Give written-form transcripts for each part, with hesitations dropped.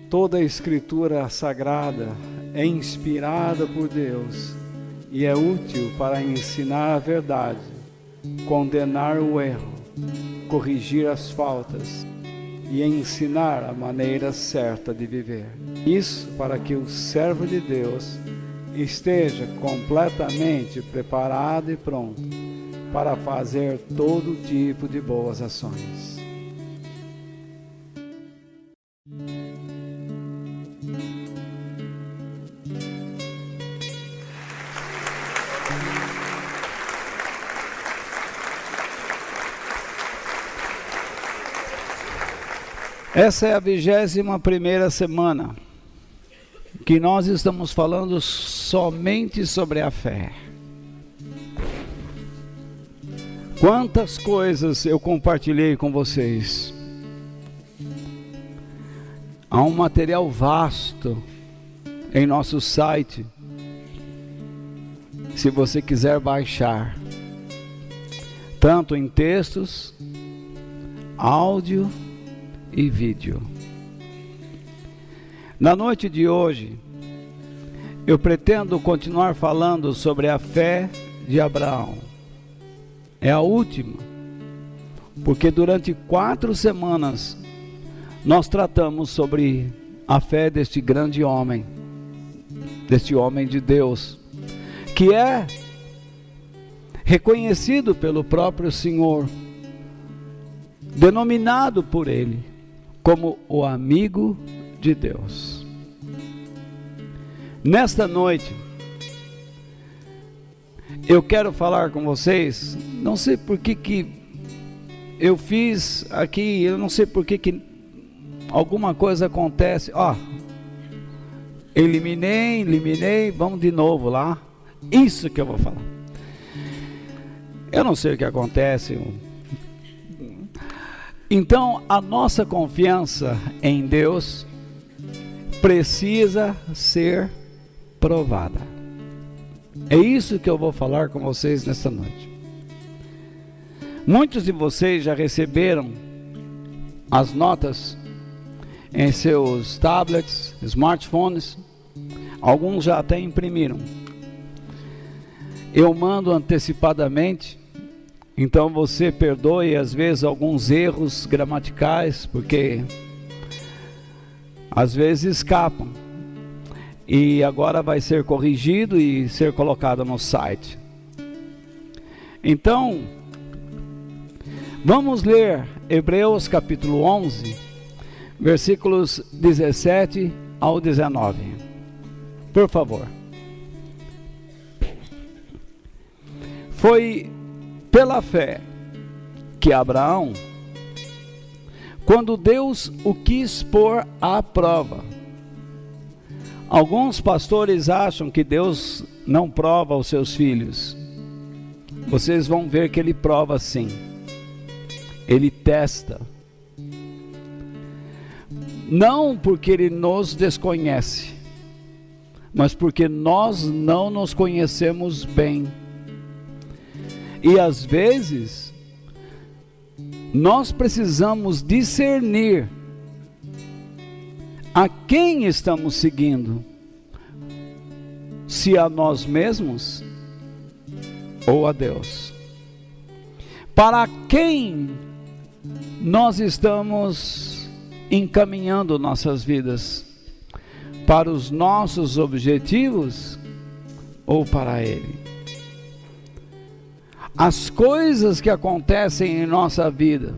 Toda a Escritura Sagrada é inspirada por Deus e é útil para ensinar a verdade, condenar o erro, corrigir as faltas e ensinar a maneira certa de viver. Isso para que o servo de Deus esteja completamente preparado e pronto para fazer todo tipo de boas ações. Essa é a 21ª semana que nós estamos falando somente sobre a fé. Quantas coisas eu compartilhei com vocês. Há um material vasto em nosso site, se você quiser baixar, tanto em textos, áudio e vídeo. Na noite de hoje, eu pretendo continuar falando sobre a fé de Abraão. É a última, porque durante 4 semanas nós tratamos sobre a fé deste grande homem, deste homem de Deus, que é reconhecido pelo próprio Senhor, denominado por Ele como o amigo de Deus. Nesta noite, eu quero falar com vocês, não sei por que eu fiz aqui, eu não sei por que alguma coisa acontece, eliminei, vamos de novo lá, isso que eu vou falar. Eu não sei o que acontece. Então, a nossa confiança em Deus precisa ser provada. É isso que eu vou falar com vocês nesta noite. Muitos de vocês já receberam as notas em seus tablets, smartphones. Alguns já até imprimiram. Eu mando antecipadamente. Então você perdoe às vezes alguns erros gramaticais, porque às vezes escapam. E agora vai ser corrigido e ser colocado no site. Então, vamos ler Hebreus capítulo 11, versículos 17 ao 19. Por favor. Foi pela fé que Abraão, quando Deus o quis pôr à prova. Alguns pastores acham que Deus não prova os seus filhos. Vocês vão ver que Ele prova sim. Ele testa. Não porque Ele nos desconhece, mas porque nós não nos conhecemos bem. E às vezes, nós precisamos discernir a quem estamos seguindo, se a nós mesmos ou a Deus. Para quem nós estamos encaminhando nossas vidas? Para os nossos objetivos ou para Ele? As coisas que acontecem em nossa vida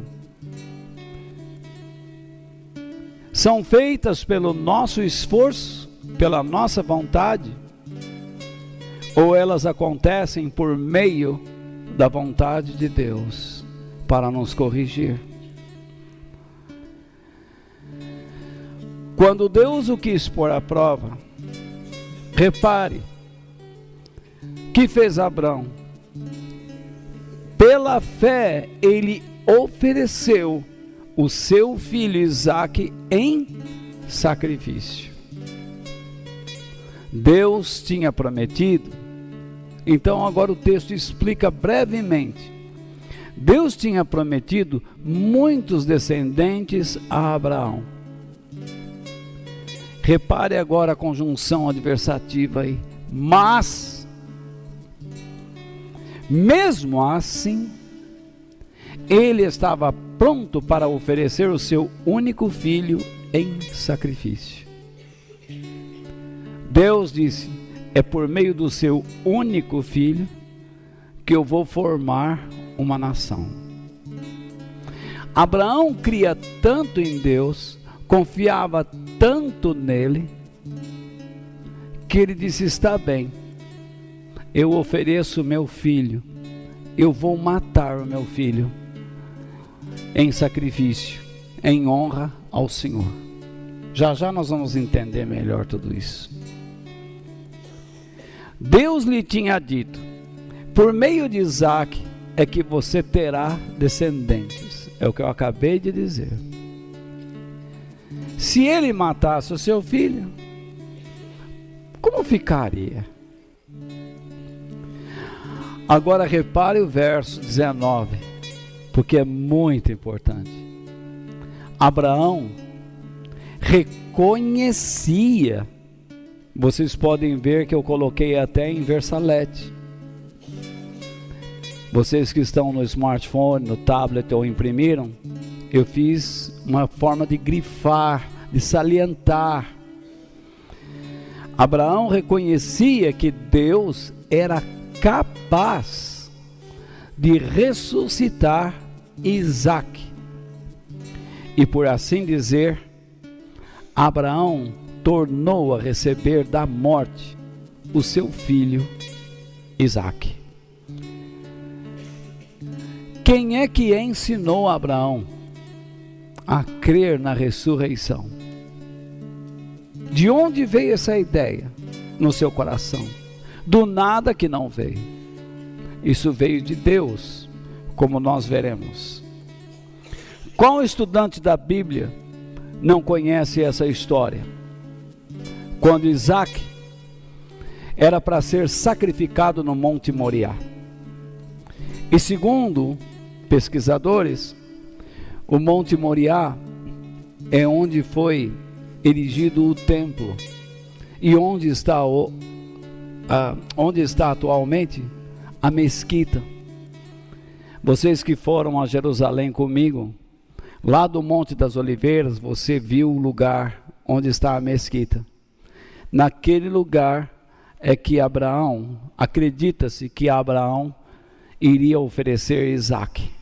são feitas pelo nosso esforço, pela nossa vontade, ou elas acontecem por meio da vontade de Deus para nos corrigir? Quando Deus o quis pôr à prova, repare que fez Abrão? Pela fé, ele ofereceu o seu filho Isaque em sacrifício. Deus tinha prometido, então agora o texto explica brevemente. Deus tinha prometido muitos descendentes a Abraão. Repare agora a conjunção adversativa aí. Mas, mesmo assim, ele estava pronto para oferecer o seu único filho em sacrifício. Deus disse: é por meio do seu único filho que eu vou formar uma nação. Abraão cria tanto em Deus, confiava tanto nele, que ele disse: está bem, eu ofereço meu filho, eu vou matar o meu filho em sacrifício, em honra ao Senhor. Já já nós vamos entender melhor tudo isso. Deus lhe tinha dito: por meio de Isaque é que você terá descendentes. É o que eu acabei de dizer. Se ele matasse o seu filho, como ficaria? Agora repare o verso 19, porque é muito importante. Abraão reconhecia, vocês podem ver que eu coloquei até em versalete. Vocês que estão no smartphone, no tablet ou imprimiram, eu fiz uma forma de grifar, de salientar. Abraão reconhecia que Deus era capaz de ressuscitar Isaque. E por assim dizer, Abraão tornou a receber da morte o seu filho Isaque. Quem é que ensinou Abraão a crer na ressurreição? De onde veio essa ideia no seu coração? Do nada que não veio. Isso veio de Deus, como nós veremos. Qual estudante da Bíblia não conhece essa história? Quando Isaque era para ser sacrificado no Monte Moriá. E segundo pesquisadores, o Monte Moriá é onde foi erigido o templo e onde está atualmente a mesquita. Vocês que foram a Jerusalém comigo, lá do Monte das Oliveiras, você viu o lugar onde está a mesquita. Naquele lugar é que Abraão, acredita-se que Abraão iria oferecer Isaque.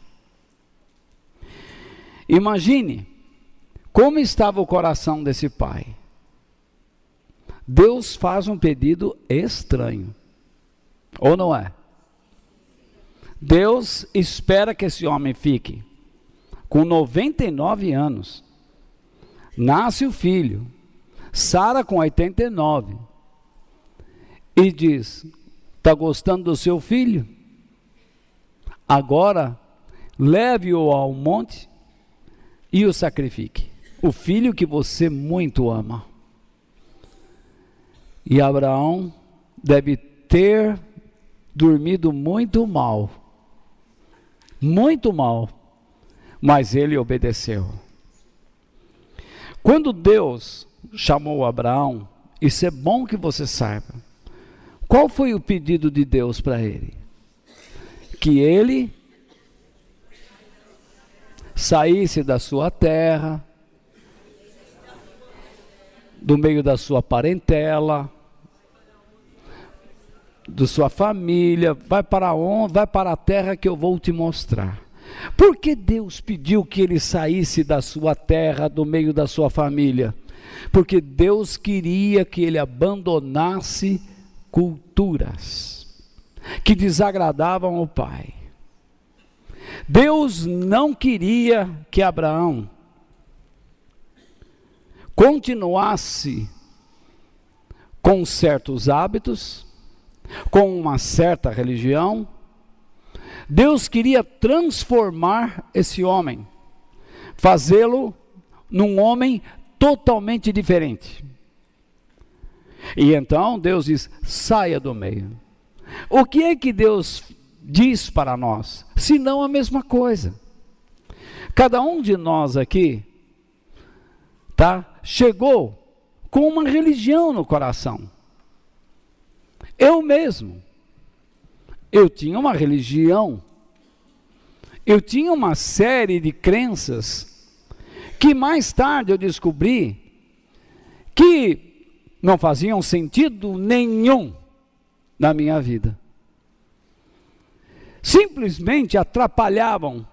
Imagine como estava o coração desse pai. Deus faz um pedido estranho, ou não é? Deus espera que esse homem fique com 99 anos. Nasce o filho, Sara com 89, e diz: está gostando do seu filho? Agora leve-o ao monte e o sacrifique, o filho que você muito ama. E Abraão deve ter dormido muito mal, mas ele obedeceu. Quando Deus chamou Abraão, isso é bom que você saiba, qual foi o pedido de Deus para ele? Que ele saísse da sua terra, do meio da sua parentela, da sua família, vai para onde? Vai para a terra que eu vou te mostrar. Por que Deus pediu que ele saísse da sua terra, do meio da sua família? Porque Deus queria que ele abandonasse culturas que desagradavam ao pai. Deus não queria que Abraão continuasse com certos hábitos com uma certa religião, Deus queria transformar esse homem, fazê-lo num homem totalmente diferente. E então Deus diz: saia do meio. O que é que Deus diz para nós? Se não a mesma coisa. Cada um de nós aqui, chegou com uma religião no coração. Eu mesmo, eu tinha uma religião, eu tinha uma série de crenças, que mais tarde eu descobri que não faziam sentido nenhum na minha vida. Simplesmente atrapalhavam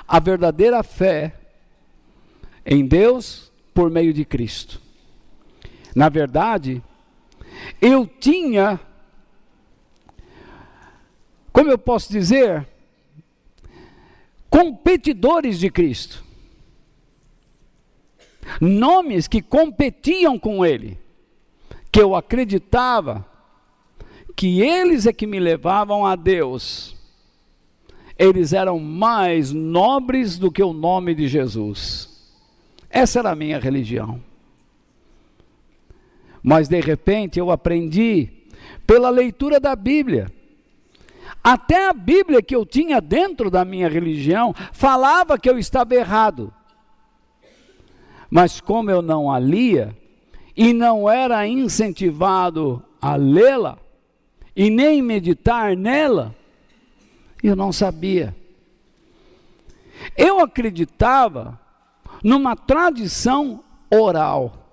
a verdadeira fé em Deus por meio de Cristo. Na verdade, eu tinha, como eu posso dizer, competidores de Cristo. Nomes que competiam com Ele, que eu acreditava que eles é que me levavam a Deus. Eles eram mais nobres do que o nome de Jesus. Essa era a minha religião. Mas de repente eu aprendi, pela leitura da Bíblia, até a Bíblia que eu tinha dentro da minha religião, falava que eu estava errado. Mas como eu não a lia, e não era incentivado a lê-la, e nem meditar nela, eu não sabia. Eu acreditava numa tradição oral,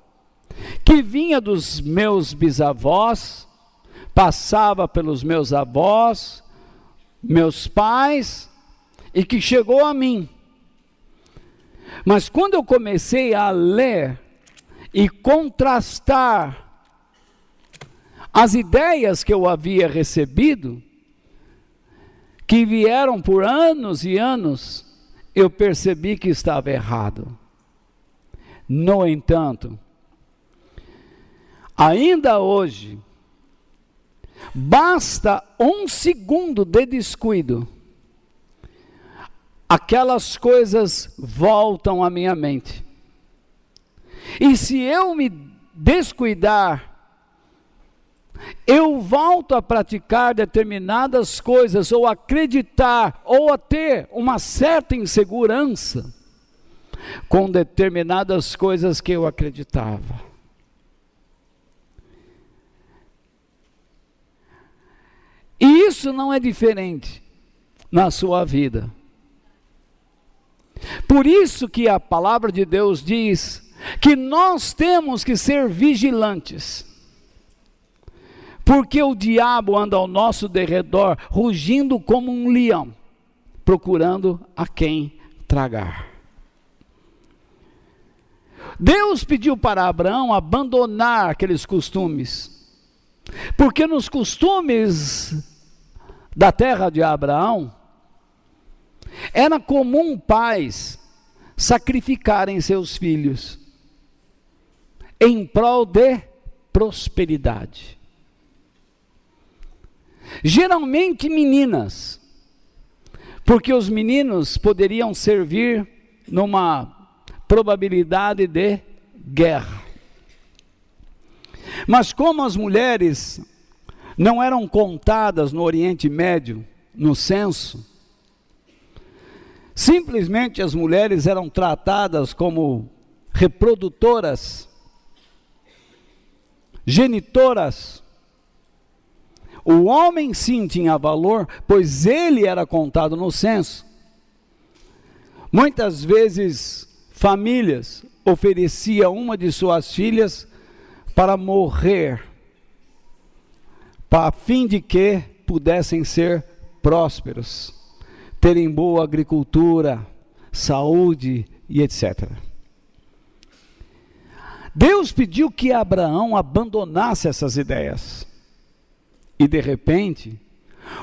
que vinha dos meus bisavós, passava pelos meus avós, meus pais, e que chegou a mim. Mas quando eu comecei a ler e contrastar as ideias que eu havia recebido, que vieram por anos e anos, eu percebi que estava errado. No entanto, ainda hoje, basta um segundo de descuido, aquelas coisas voltam à minha mente. E se eu me descuidar, eu volto a praticar determinadas coisas, ou acreditar, ou a ter uma certa insegurança com determinadas coisas que eu acreditava. E isso não é diferente na sua vida. Por isso que a palavra de Deus diz que nós temos que ser vigilantes, porque o diabo anda ao nosso derredor, rugindo como um leão, procurando a quem tragar. Deus pediu para Abraão abandonar aqueles costumes, porque nos costumes da terra de Abraão, era comum pais sacrificarem seus filhos em prol de prosperidade. Geralmente meninas, porque os meninos poderiam servir numa probabilidade de guerra. Mas como as mulheres não eram contadas no Oriente Médio, no censo, simplesmente as mulheres eram tratadas como reprodutoras, genitoras. O homem sim tinha valor, pois ele era contado no censo. Muitas vezes famílias ofereciam uma de suas filhas para morrer, a fim de que pudessem ser prósperos, terem boa agricultura, saúde e etc. Deus pediu que Abraão abandonasse essas ideias. E de repente,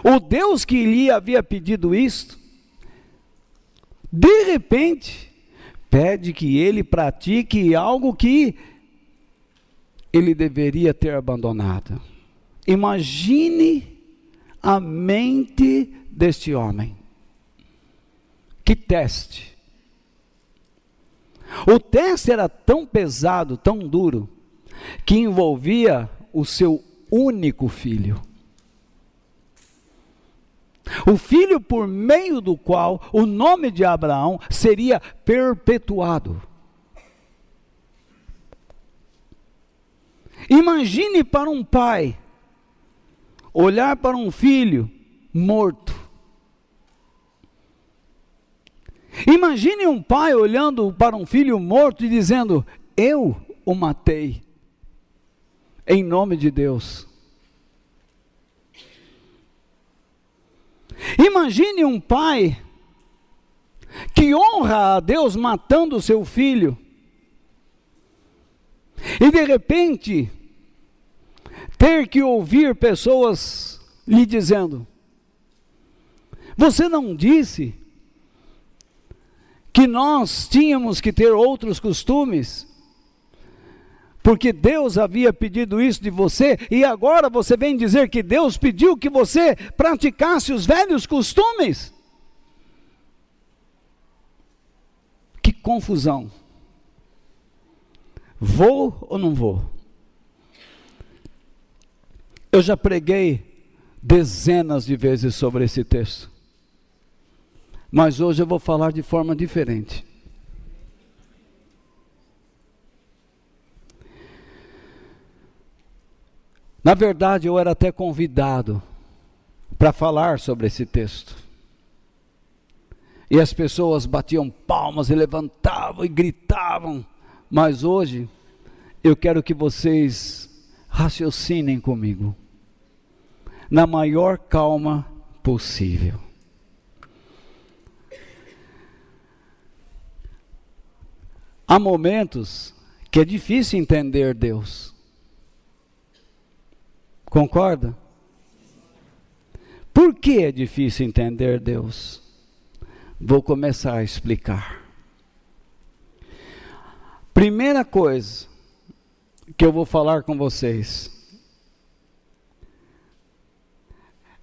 o Deus que lhe havia pedido isto, de repente, pede que ele pratique algo que ele deveria ter abandonado. Imagine a mente deste homem. Que teste! O teste era tão pesado, tão duro, que envolvia o seu único filho. O filho por meio do qual o nome de Abraão seria perpetuado. Imagine para um pai olhar para um filho morto. Imagine um pai olhando para um filho morto e dizendo: eu o matei, em nome de Deus. Imagine um pai que honra a Deus matando o seu filho, e de repente ter que ouvir pessoas lhe dizendo: você não disse que nós tínhamos que ter outros costumes, porque Deus havia pedido isso de você, e agora você vem dizer que Deus pediu que você praticasse os velhos costumes? Que confusão! Vou ou não vou? Eu já preguei dezenas de vezes sobre esse texto, mas hoje eu vou falar de forma diferente. Na verdade, eu era até convidado para falar sobre esse texto. E as pessoas batiam palmas e levantavam e gritavam. Mas hoje, eu quero que vocês raciocinem comigo, na maior calma possível. Há momentos que é difícil entender Deus. Concorda? Por que é difícil entender Deus? Vou começar a explicar. Primeira coisa que eu vou falar com vocês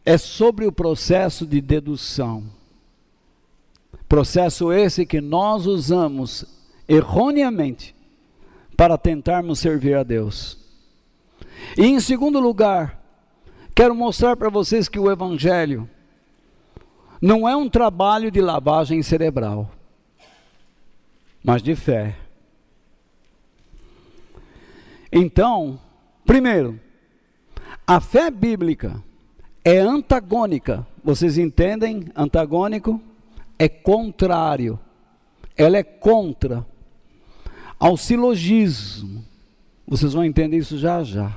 é sobre o processo de dedução. Processo esse que nós usamos erroneamente para tentarmos servir a Deus. E em segundo lugar, quero mostrar para vocês que o Evangelho não é um trabalho de lavagem cerebral, mas de fé. Então, primeiro, a fé bíblica é antagônica. Vocês entendem? Antagônico é contrário. Ela é contra ao silogismo. Vocês vão entender isso já já.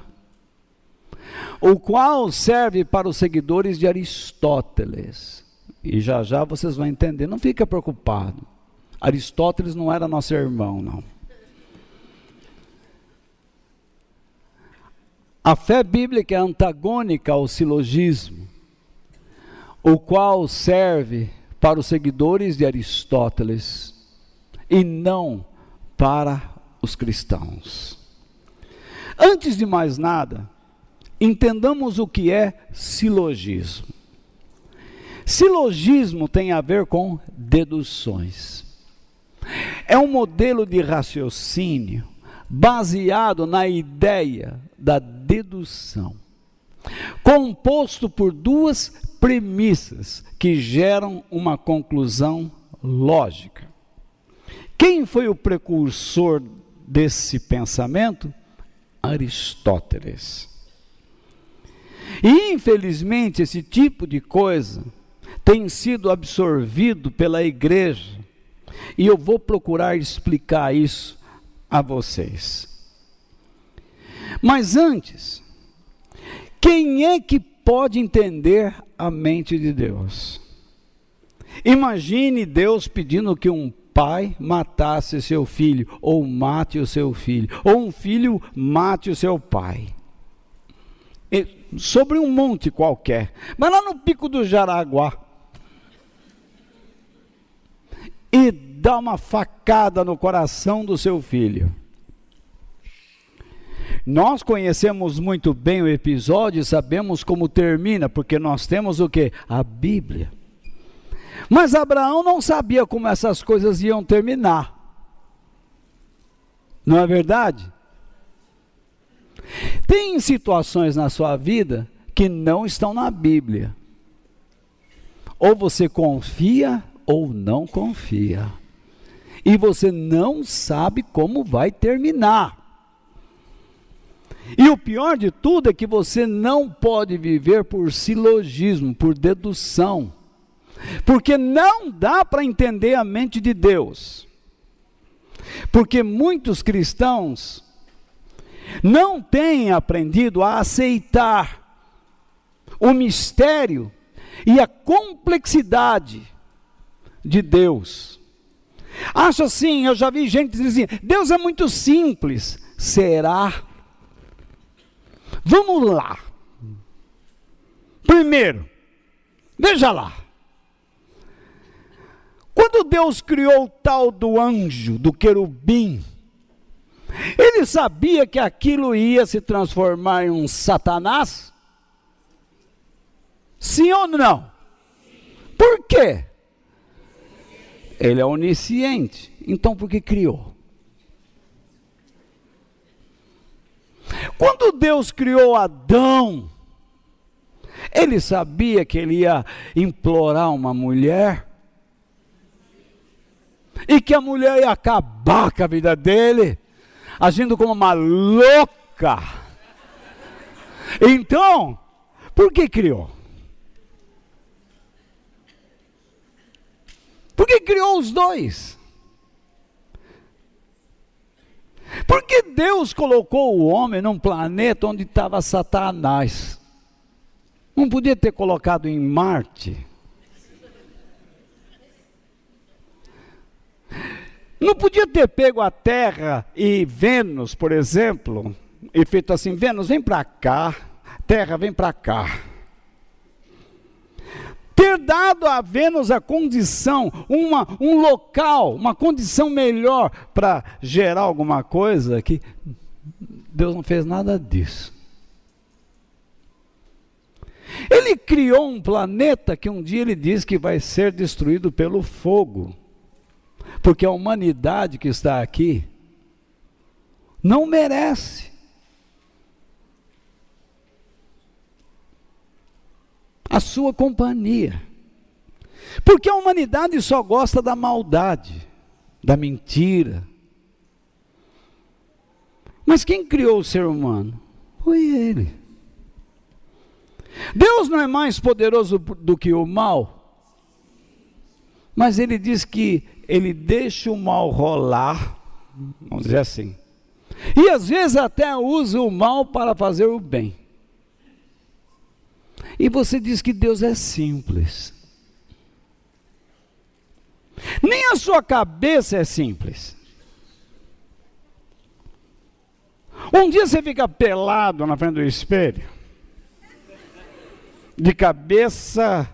O qual serve para os seguidores de Aristóteles. E já já vocês vão entender. Não fica preocupado. Aristóteles não era nosso irmão, não. A fé bíblica é antagônica ao silogismo, o qual serve para os seguidores de Aristóteles e não para os cristãos. Antes de mais nada, entendamos o que é silogismo. Silogismo tem a ver com deduções. É um modelo de raciocínio baseado na ideia da dedução, composto por duas premissas que geram uma conclusão lógica. Quem foi o precursor desse pensamento? Aristóteles. E infelizmente esse tipo de coisa tem sido absorvido pela igreja, e eu vou procurar explicar isso a vocês. Mas antes, quem é que pode entender a mente de Deus? Imagine Deus pedindo que um pai matasse seu filho, ou mate o seu filho, ou um filho mate o seu pai. Sobre um monte qualquer, mas lá no Pico do Jaraguá, e dá uma facada no coração do seu filho. Nós conhecemos muito bem o episódio e sabemos como termina, porque nós temos o quê? A Bíblia. Mas Abraão não sabia como essas coisas iam terminar. Não é verdade? Tem situações na sua vida que não estão na Bíblia. Ou você confia ou não confia. E você não sabe como vai terminar. E o pior de tudo é que você não pode viver por silogismo, por dedução. Porque não dá para entender a mente de Deus. Porque muitos cristãos não têm aprendido a aceitar o mistério e a complexidade de Deus. Acho assim, eu já vi gente dizer assim, Deus é muito simples. Será? Vamos lá. Primeiro, veja lá. Quando Deus criou o tal do anjo, do querubim, ele sabia que aquilo ia se transformar em um Satanás? Sim ou não? Por quê? Ele é onisciente. Então por que criou? Quando Deus criou Adão, ele sabia que ele ia implorar uma mulher? E que a mulher ia acabar com a vida dele, agindo como uma louca. Então, por que criou? Por que criou os dois? Porque Deus colocou o homem num planeta onde estava Satanás. Não podia ter colocado em Marte. Não podia ter pego a Terra e Vênus, por exemplo, e feito assim, Vênus, vem para cá, Terra, vem para cá. Ter dado a Vênus a condição, um local, uma condição melhor para gerar alguma coisa, que Deus não fez nada disso. Ele criou um planeta que um dia ele diz que vai ser destruído pelo fogo. Porque a humanidade que está aqui não merece. A sua companhia. Porque a humanidade só gosta da maldade, da mentira. Mas quem criou o ser humano? Foi Ele. Deus não é mais poderoso do que o mal? Mas Ele diz que Ele deixa o mal rolar, vamos dizer assim. E às vezes até usa o mal para fazer o bem. E você diz que Deus é simples. Nem a sua cabeça é simples. Um dia você fica pelado na frente do espelho, de cabeça,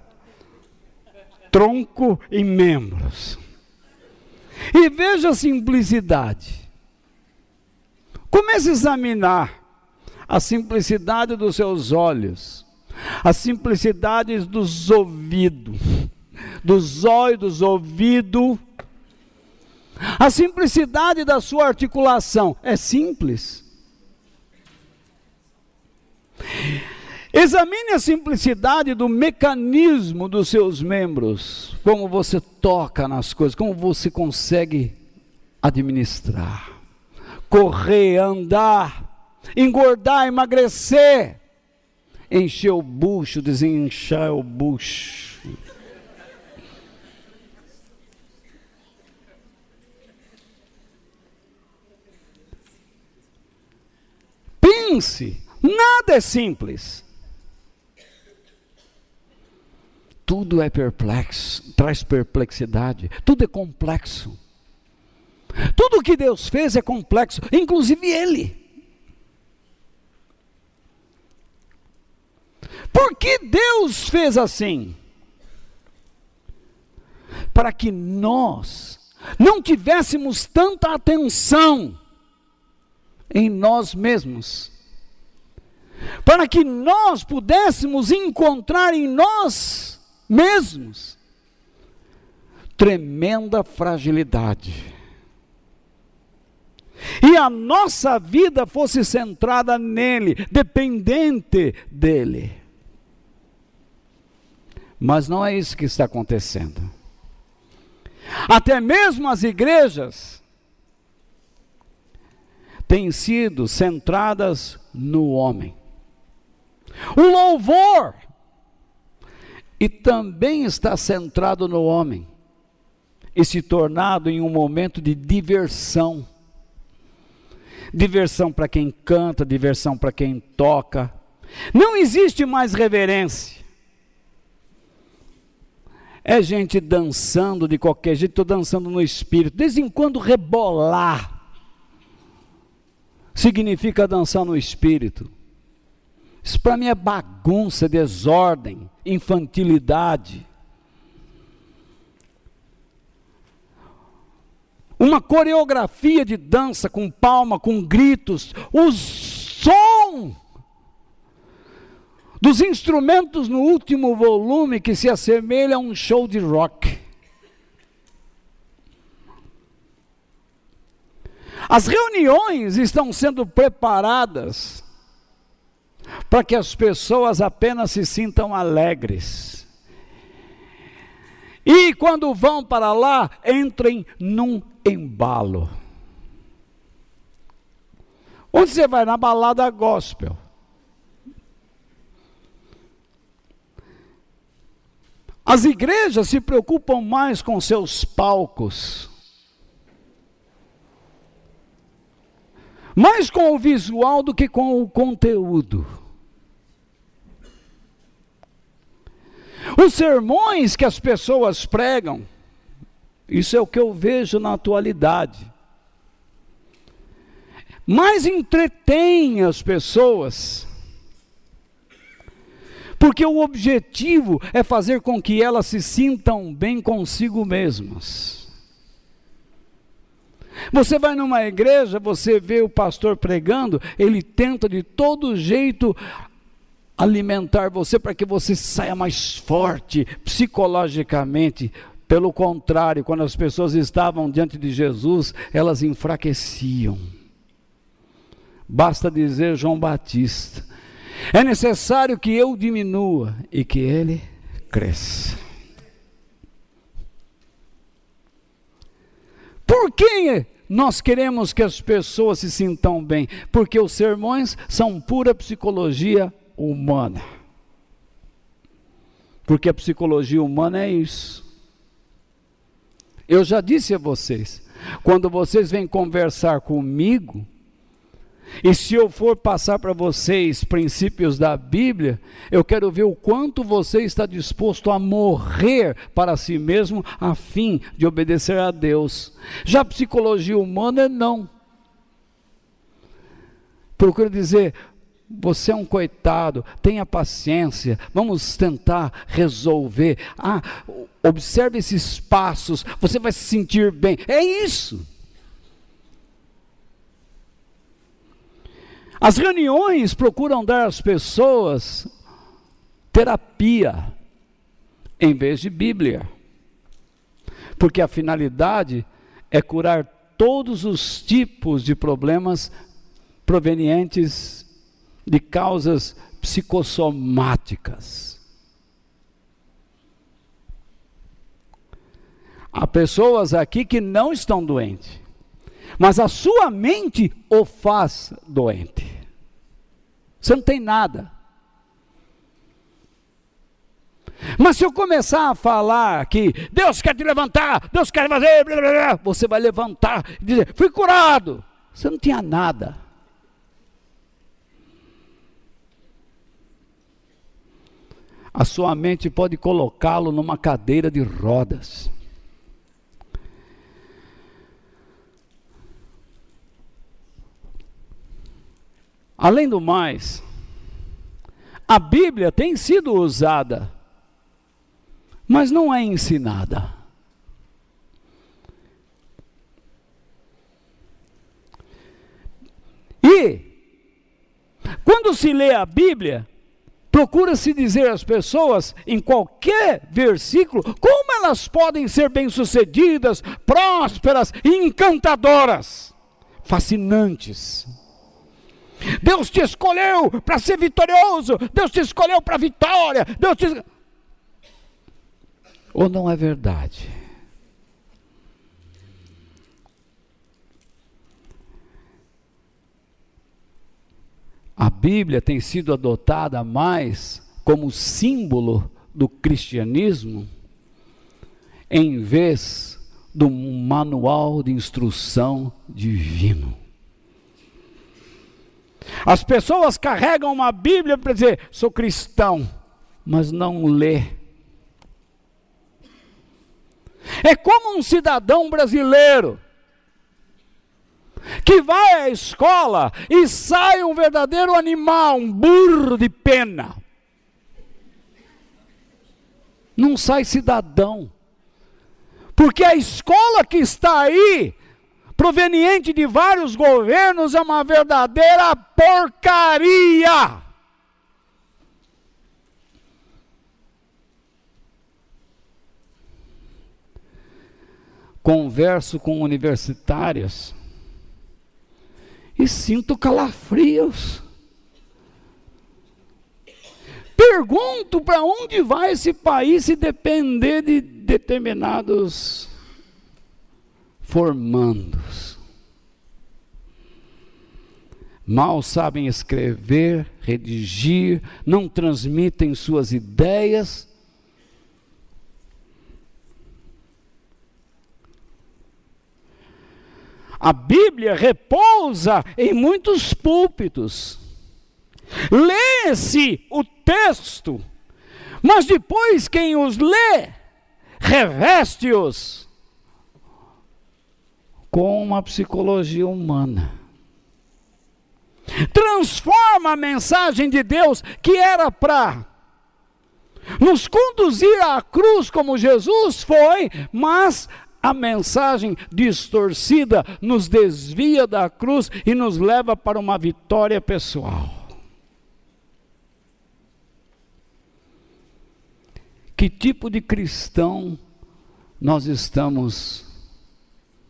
tronco e membros. E veja a simplicidade. Comece a examinar a simplicidade dos seus olhos, a simplicidade dos ouvidos, dos olhos, dos ouvidos, a simplicidade da sua articulação. É simples. Examine a simplicidade do mecanismo dos seus membros, como você toca nas coisas, como você consegue administrar, correr, andar, engordar, emagrecer, encher o bucho, desinchar o bucho. Pense, nada é simples. Tudo é perplexo, traz perplexidade, tudo é complexo. Tudo que Deus fez é complexo, inclusive Ele. Por que Deus fez assim? Para que nós não tivéssemos tanta atenção em nós mesmos, para que nós pudéssemos encontrar em nós mesmos tremenda fragilidade. E a nossa vida fosse centrada nele, dependente dele. Mas não é isso que está acontecendo. Até mesmo as igrejas têm sido centradas no homem. O louvor e também está centrado no homem e se tornado em um momento de diversão. Diversão para quem canta, diversão para quem toca. Não existe mais reverência. É gente dançando de qualquer jeito, estou dançando no espírito. De vez em quando rebolar significa dançar no espírito. Isso para mim é bagunça, desordem, infantilidade. Uma coreografia de dança com palma, com gritos, o som dos instrumentos no último volume que se assemelha a um show de rock. As reuniões estão sendo preparadas para que as pessoas apenas se sintam alegres. E quando vão para lá, entrem num embalo. Onde você vai? Na balada gospel. As igrejas se preocupam mais com seus palcos, mais com o visual do que com o conteúdo. Os sermões que as pessoas pregam, isso é o que eu vejo na atualidade, mais entretém as pessoas, porque o objetivo é fazer com que elas se sintam bem consigo mesmas. Você vai numa igreja, você vê o pastor pregando, ele tenta de todo jeito alimentar você para que você saia mais forte psicologicamente. Pelo contrário, quando as pessoas estavam diante de Jesus, elas enfraqueciam. Basta dizer João Batista: é necessário que eu diminua e que ele cresça. Por que nós queremos que as pessoas se sintam bem? Porque os sermões são pura psicologia humana. Porque a psicologia humana é isso. Eu já disse a vocês, quando vocês vêm conversar comigo, e se eu for passar para vocês princípios da Bíblia, eu quero ver o quanto você está disposto a morrer para si mesmo, a fim de obedecer a Deus. Já a psicologia humana não. Procura dizer: você é um coitado, tenha paciência, vamos tentar resolver. Observe esses passos, você vai se sentir bem. É isso. As reuniões procuram dar às pessoas terapia, em vez de Bíblia. Porque a finalidade é curar todos os tipos de problemas provenientes de causas psicossomáticas. Há pessoas aqui que não estão doentes, mas a sua mente o faz doente. Você não tem nada. Mas se eu começar a falar que Deus quer te levantar, Deus quer fazer, blá, blá, blá, você vai levantar e dizer: fui curado. Você não tinha nada. A sua mente pode colocá-lo numa cadeira de rodas. Além do mais, a Bíblia tem sido usada, mas não é ensinada. E, quando se lê a Bíblia, procura-se dizer às pessoas, em qualquer versículo, como elas podem ser bem-sucedidas, prósperas e encantadoras, fascinantes. Deus te escolheu para ser vitorioso, Deus te escolheu para a vitória, Ou não é verdade? A Bíblia tem sido adotada mais como símbolo do cristianismo, em vez do manual de instrução divino. As pessoas carregam uma Bíblia para dizer, sou cristão, mas não lê. É como um cidadão brasileiro que vai à escola e sai um verdadeiro animal, um burro de pena. Não sai cidadão. Porque a escola que está aí, proveniente de vários governos, é uma verdadeira porcaria. Converso com universitários e sinto calafrios. Pergunto para onde vai esse país se depender de determinados formandos. Mal sabem escrever, redigir, não transmitem suas ideias. A Bíblia repousa em muitos púlpitos. Lê-se o texto, mas depois quem os lê, reveste-os com uma psicologia humana. Transforma a mensagem de Deus, que era para nos conduzir à cruz como Jesus foi, mas a mensagem distorcida nos desvia da cruz e nos leva para uma vitória pessoal. Que tipo de cristão nós estamos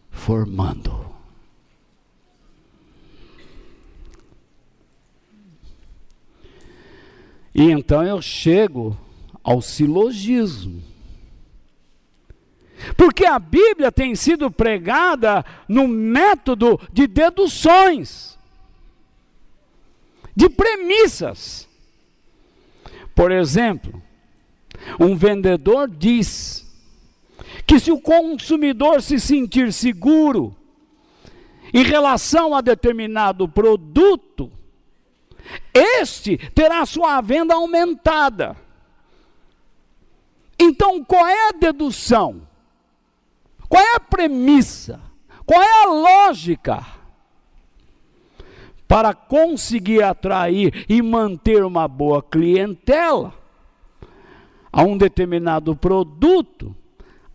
formando? E então eu chego ao silogismo. Porque a Bíblia tem sido pregada no método de deduções, de premissas. Por exemplo, um vendedor diz que se o consumidor se sentir seguro em relação a determinado produto, este terá sua venda aumentada. Então, qual é a dedução? Qual é a premissa? Qual é a lógica para conseguir atrair e manter uma boa clientela a um determinado produto?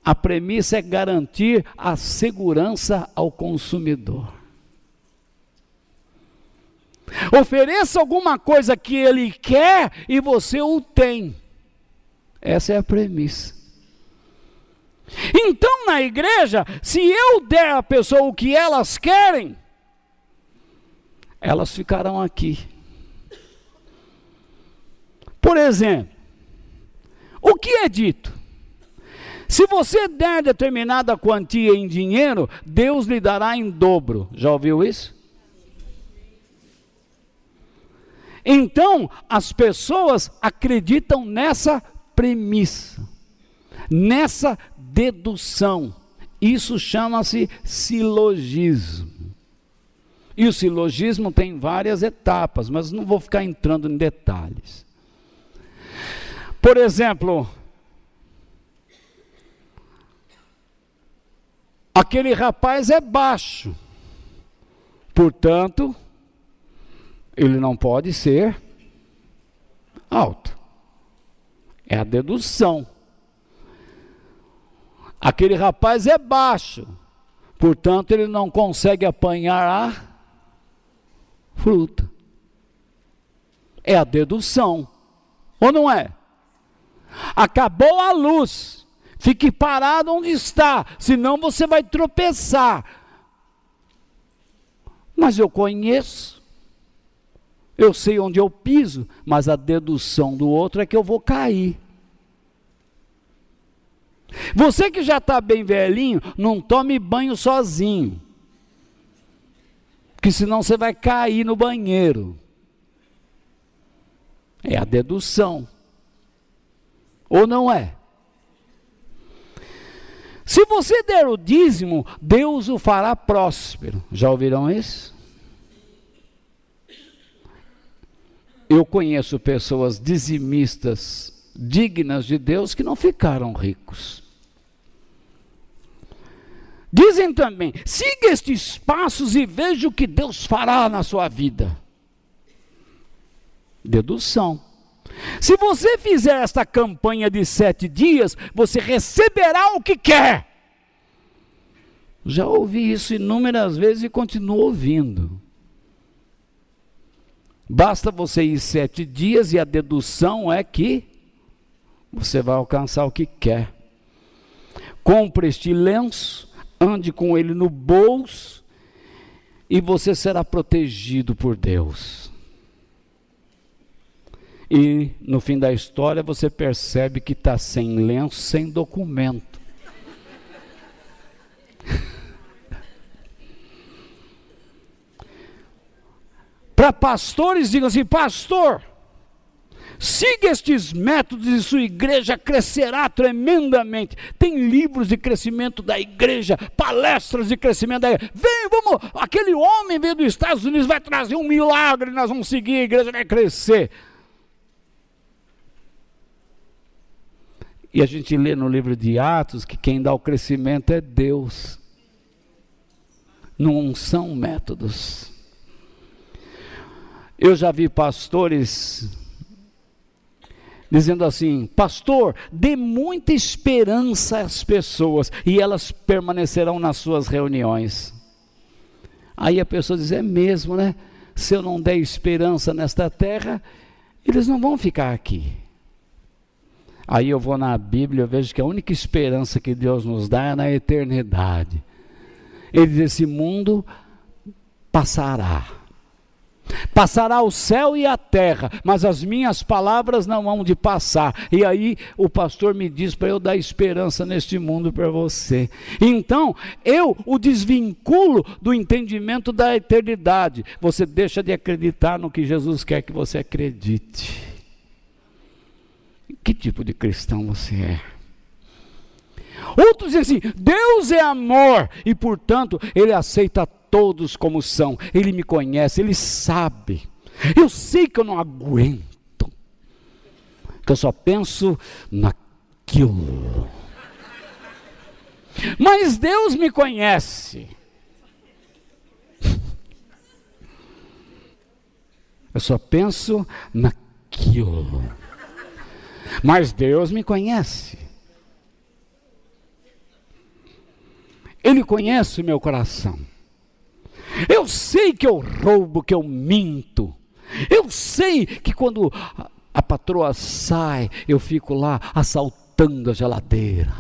A premissa é garantir a segurança ao consumidor. Ofereça alguma coisa que ele quer e você o tem. Essa é a premissa. Então, na igreja, se eu der à pessoa o que elas querem, elas ficarão aqui. Por exemplo, o que é dito? Se você der determinada quantia em dinheiro, Deus lhe dará em dobro. Já ouviu isso? Então, as pessoas acreditam nessa premissa, nessa dedução. Isso chama-se silogismo. E o silogismo tem várias etapas, mas não vou ficar entrando em detalhes. Por exemplo, aquele rapaz é baixo, portanto, ele não pode ser alto. É a dedução. Aquele rapaz é baixo, portanto, ele não consegue apanhar a fruta. É a dedução, ou não é? Acabou a luz, fique parado onde está, senão você vai tropeçar. Mas eu conheço, eu sei onde eu piso, mas a dedução do outro é que eu vou cair. Você que já está bem velhinho, não tome banho sozinho, porque senão você vai cair no banheiro. É a dedução, ou não é? Se você der o dízimo, Deus o fará próspero. Já ouviram isso? Eu conheço pessoas dizimistas, dignas de Deus, que não ficaram ricos. Dizem também, siga estes passos e veja o que Deus fará na sua vida. Dedução. Se você fizer esta campanha de 7 dias, você receberá o que quer. Já ouvi isso inúmeras vezes e continuo ouvindo. Basta você ir 7 dias e a dedução é que você vai alcançar o que quer. Compre este lenço, ande com ele no bolso e você será protegido por Deus. E no fim da história você percebe que está sem lenço, sem documento. Para pastores, digam assim: pastor, siga estes métodos e sua igreja crescerá tremendamente. Tem livros de crescimento da igreja, palestras de crescimento da igreja. Vem, vamos, aquele homem veio dos Estados Unidos, vai trazer um milagre, nós vamos seguir, a igreja vai crescer. E a gente lê no livro de Atos que quem dá o crescimento é Deus. Não são métodos. Eu já vi pastores dizendo assim: pastor, dê muita esperança às pessoas e elas permanecerão nas suas reuniões. Aí a pessoa diz: é mesmo, né? Se eu não der esperança nesta terra, eles não vão ficar aqui. Aí eu vou na Bíblia, eu vejo que a única esperança que Deus nos dá é na eternidade. Ele diz: esse mundo passará. Passará o céu e a terra, mas as minhas palavras não hão de passar. E aí o pastor me diz para eu dar esperança neste mundo para você. Então eu o desvinculo do entendimento da eternidade. Você deixa de acreditar no que Jesus quer que você acredite. Que tipo de cristão você é? Outros dizem assim: Deus é amor e portanto Ele aceita todos como são. Ele me conhece, Ele sabe. Eu sei que eu não aguento, que eu só penso naquilo. Mas Deus me conhece. Eu só penso naquilo. Mas Deus me conhece. Ele conhece o meu coração. Eu sei que eu roubo, que eu minto. Eu sei que quando a patroa sai, eu fico lá assaltando a geladeira.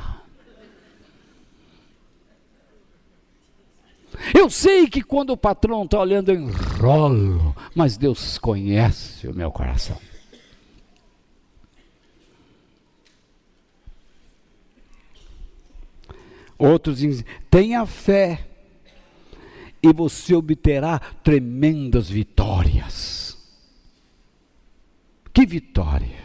Eu sei que quando o patrão está olhando, eu enrolo. Mas Deus conhece o meu coração. Outros dizem: tenha fé e você obterá tremendas vitórias. Que vitória!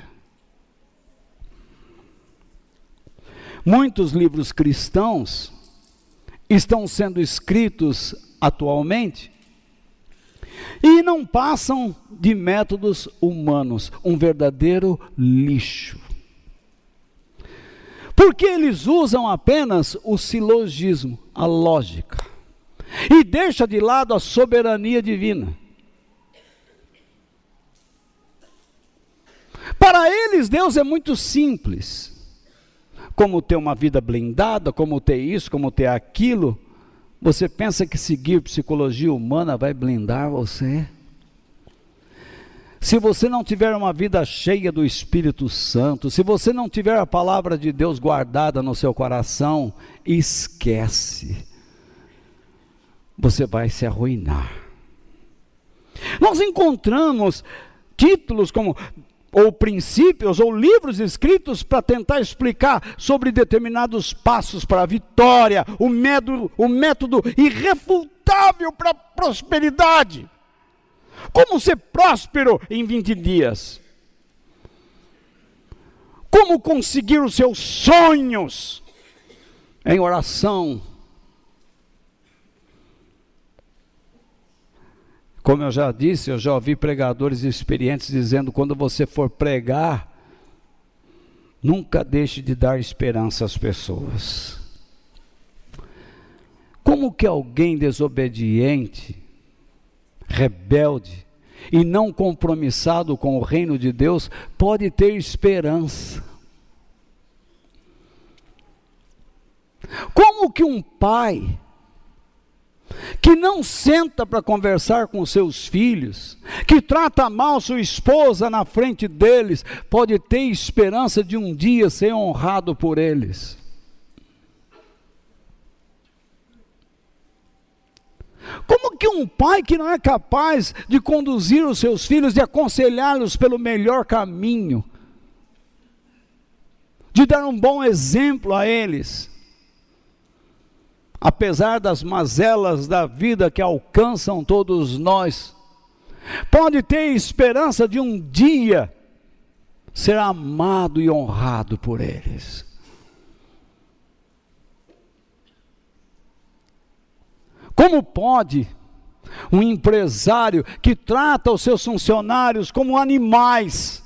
Muitos livros cristãos estão sendo escritos atualmente e não passam de métodos humanos, um verdadeiro lixo. Porque eles usam apenas o silogismo, a lógica, e deixa de lado a soberania divina. Para eles, Deus é muito simples. Como ter uma vida blindada, como ter isso, como ter aquilo. Você pensa que seguir psicologia humana vai blindar você? Se você não tiver uma vida cheia do Espírito Santo, se você não tiver a palavra de Deus guardada no seu coração, esquece. Você vai se arruinar. Nós encontramos títulos como, ou princípios, ou livros escritos para tentar explicar sobre determinados passos para a vitória, o método irrefutável para a prosperidade. Como ser próspero em 20 dias? Como conseguir os seus sonhos em oração? Como eu já disse, eu já ouvi pregadores experientes dizendo: quando você for pregar, nunca deixe de dar esperança às pessoas. Como que alguém desobediente, rebelde e não compromissado com o reino de Deus pode ter esperança? Como que um pai que não senta para conversar com seus filhos, que trata mal sua esposa na frente deles, pode ter esperança de um dia ser honrado por eles? Como que um pai que não é capaz de conduzir os seus filhos, de aconselhá-los pelo melhor caminho, de dar um bom exemplo a eles, apesar das mazelas da vida que alcançam todos nós, pode ter esperança de um dia ser amado e honrado por eles? Como pode um empresário que trata os seus funcionários como animais?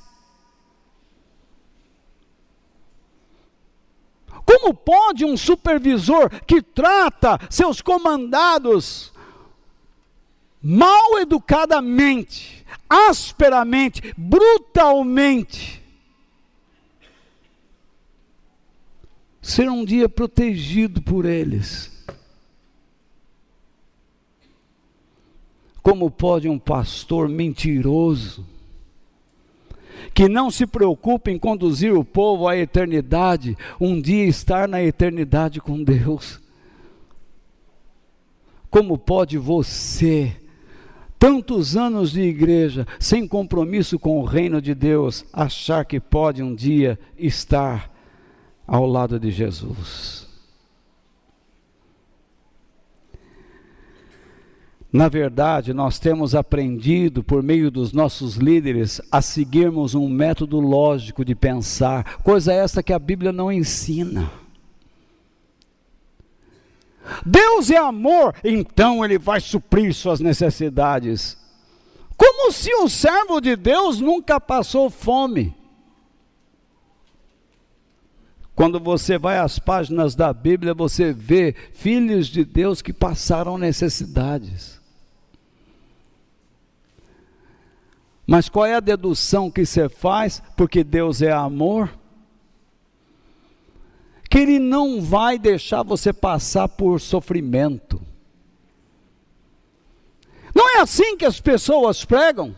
Como pode um supervisor que trata seus comandados mal educadamente, asperamente, brutalmente, ser um dia protegido por eles? Como pode um pastor mentiroso, que não se preocupa em conduzir o povo à eternidade, um dia estar na eternidade com Deus? Como pode você, tantos anos de igreja, sem compromisso com o reino de Deus, achar que pode um dia estar ao lado de Jesus? Na verdade, nós temos aprendido, por meio dos nossos líderes, a seguirmos um método lógico de pensar, coisa essa que a Bíblia não ensina. Deus é amor, então Ele vai suprir suas necessidades. Como se um servo de Deus nunca passou fome. Quando você vai às páginas da Bíblia, você vê filhos de Deus que passaram necessidades. Mas qual é a dedução que você faz? Porque Deus é amor, que Ele não vai deixar você passar por sofrimento. Não é assim que as pessoas pregam?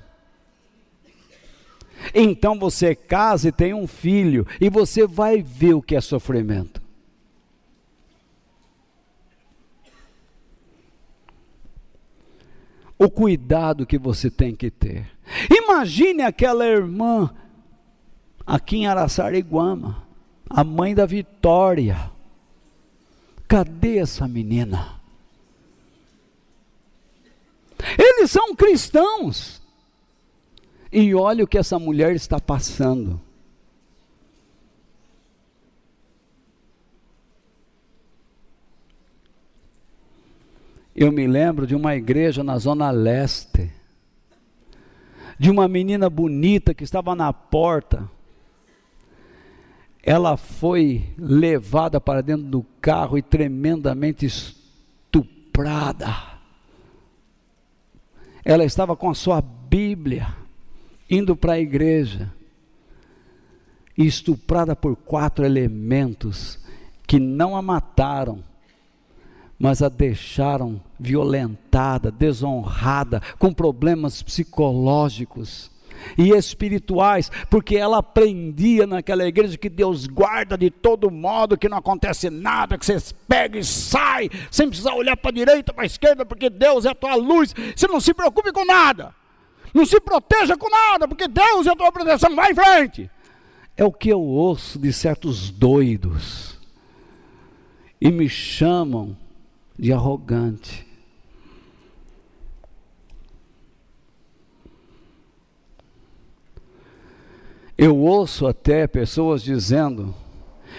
Então você casa e tem um filho, e você vai ver o que é sofrimento. O cuidado que você tem que ter. Imagine aquela irmã aqui em Araçariguama, a mãe da Vitória. Cadê essa menina? Eles são cristãos. E olha o que essa mulher está passando. Eu me lembro de uma igreja na Zona Leste, de uma menina bonita que estava na porta. Ela foi levada para dentro do carro e tremendamente estuprada. Ela estava com a sua Bíblia, indo para a igreja, e estuprada por 4 elementos que não a mataram, mas a deixaram violentada, desonrada, com problemas psicológicos. e espirituais, porque ela aprendia naquela igreja que Deus guarda de todo modo, que não acontece nada, que você pega e sai, sem precisar olhar para a direita, para a esquerda, porque Deus é a tua luz. Você não se preocupe com nada, não se proteja com nada, porque Deus é a tua proteção, vai em frente. É o que eu ouço de certos doidos, e me chamam de arrogante. Eu ouço até pessoas dizendo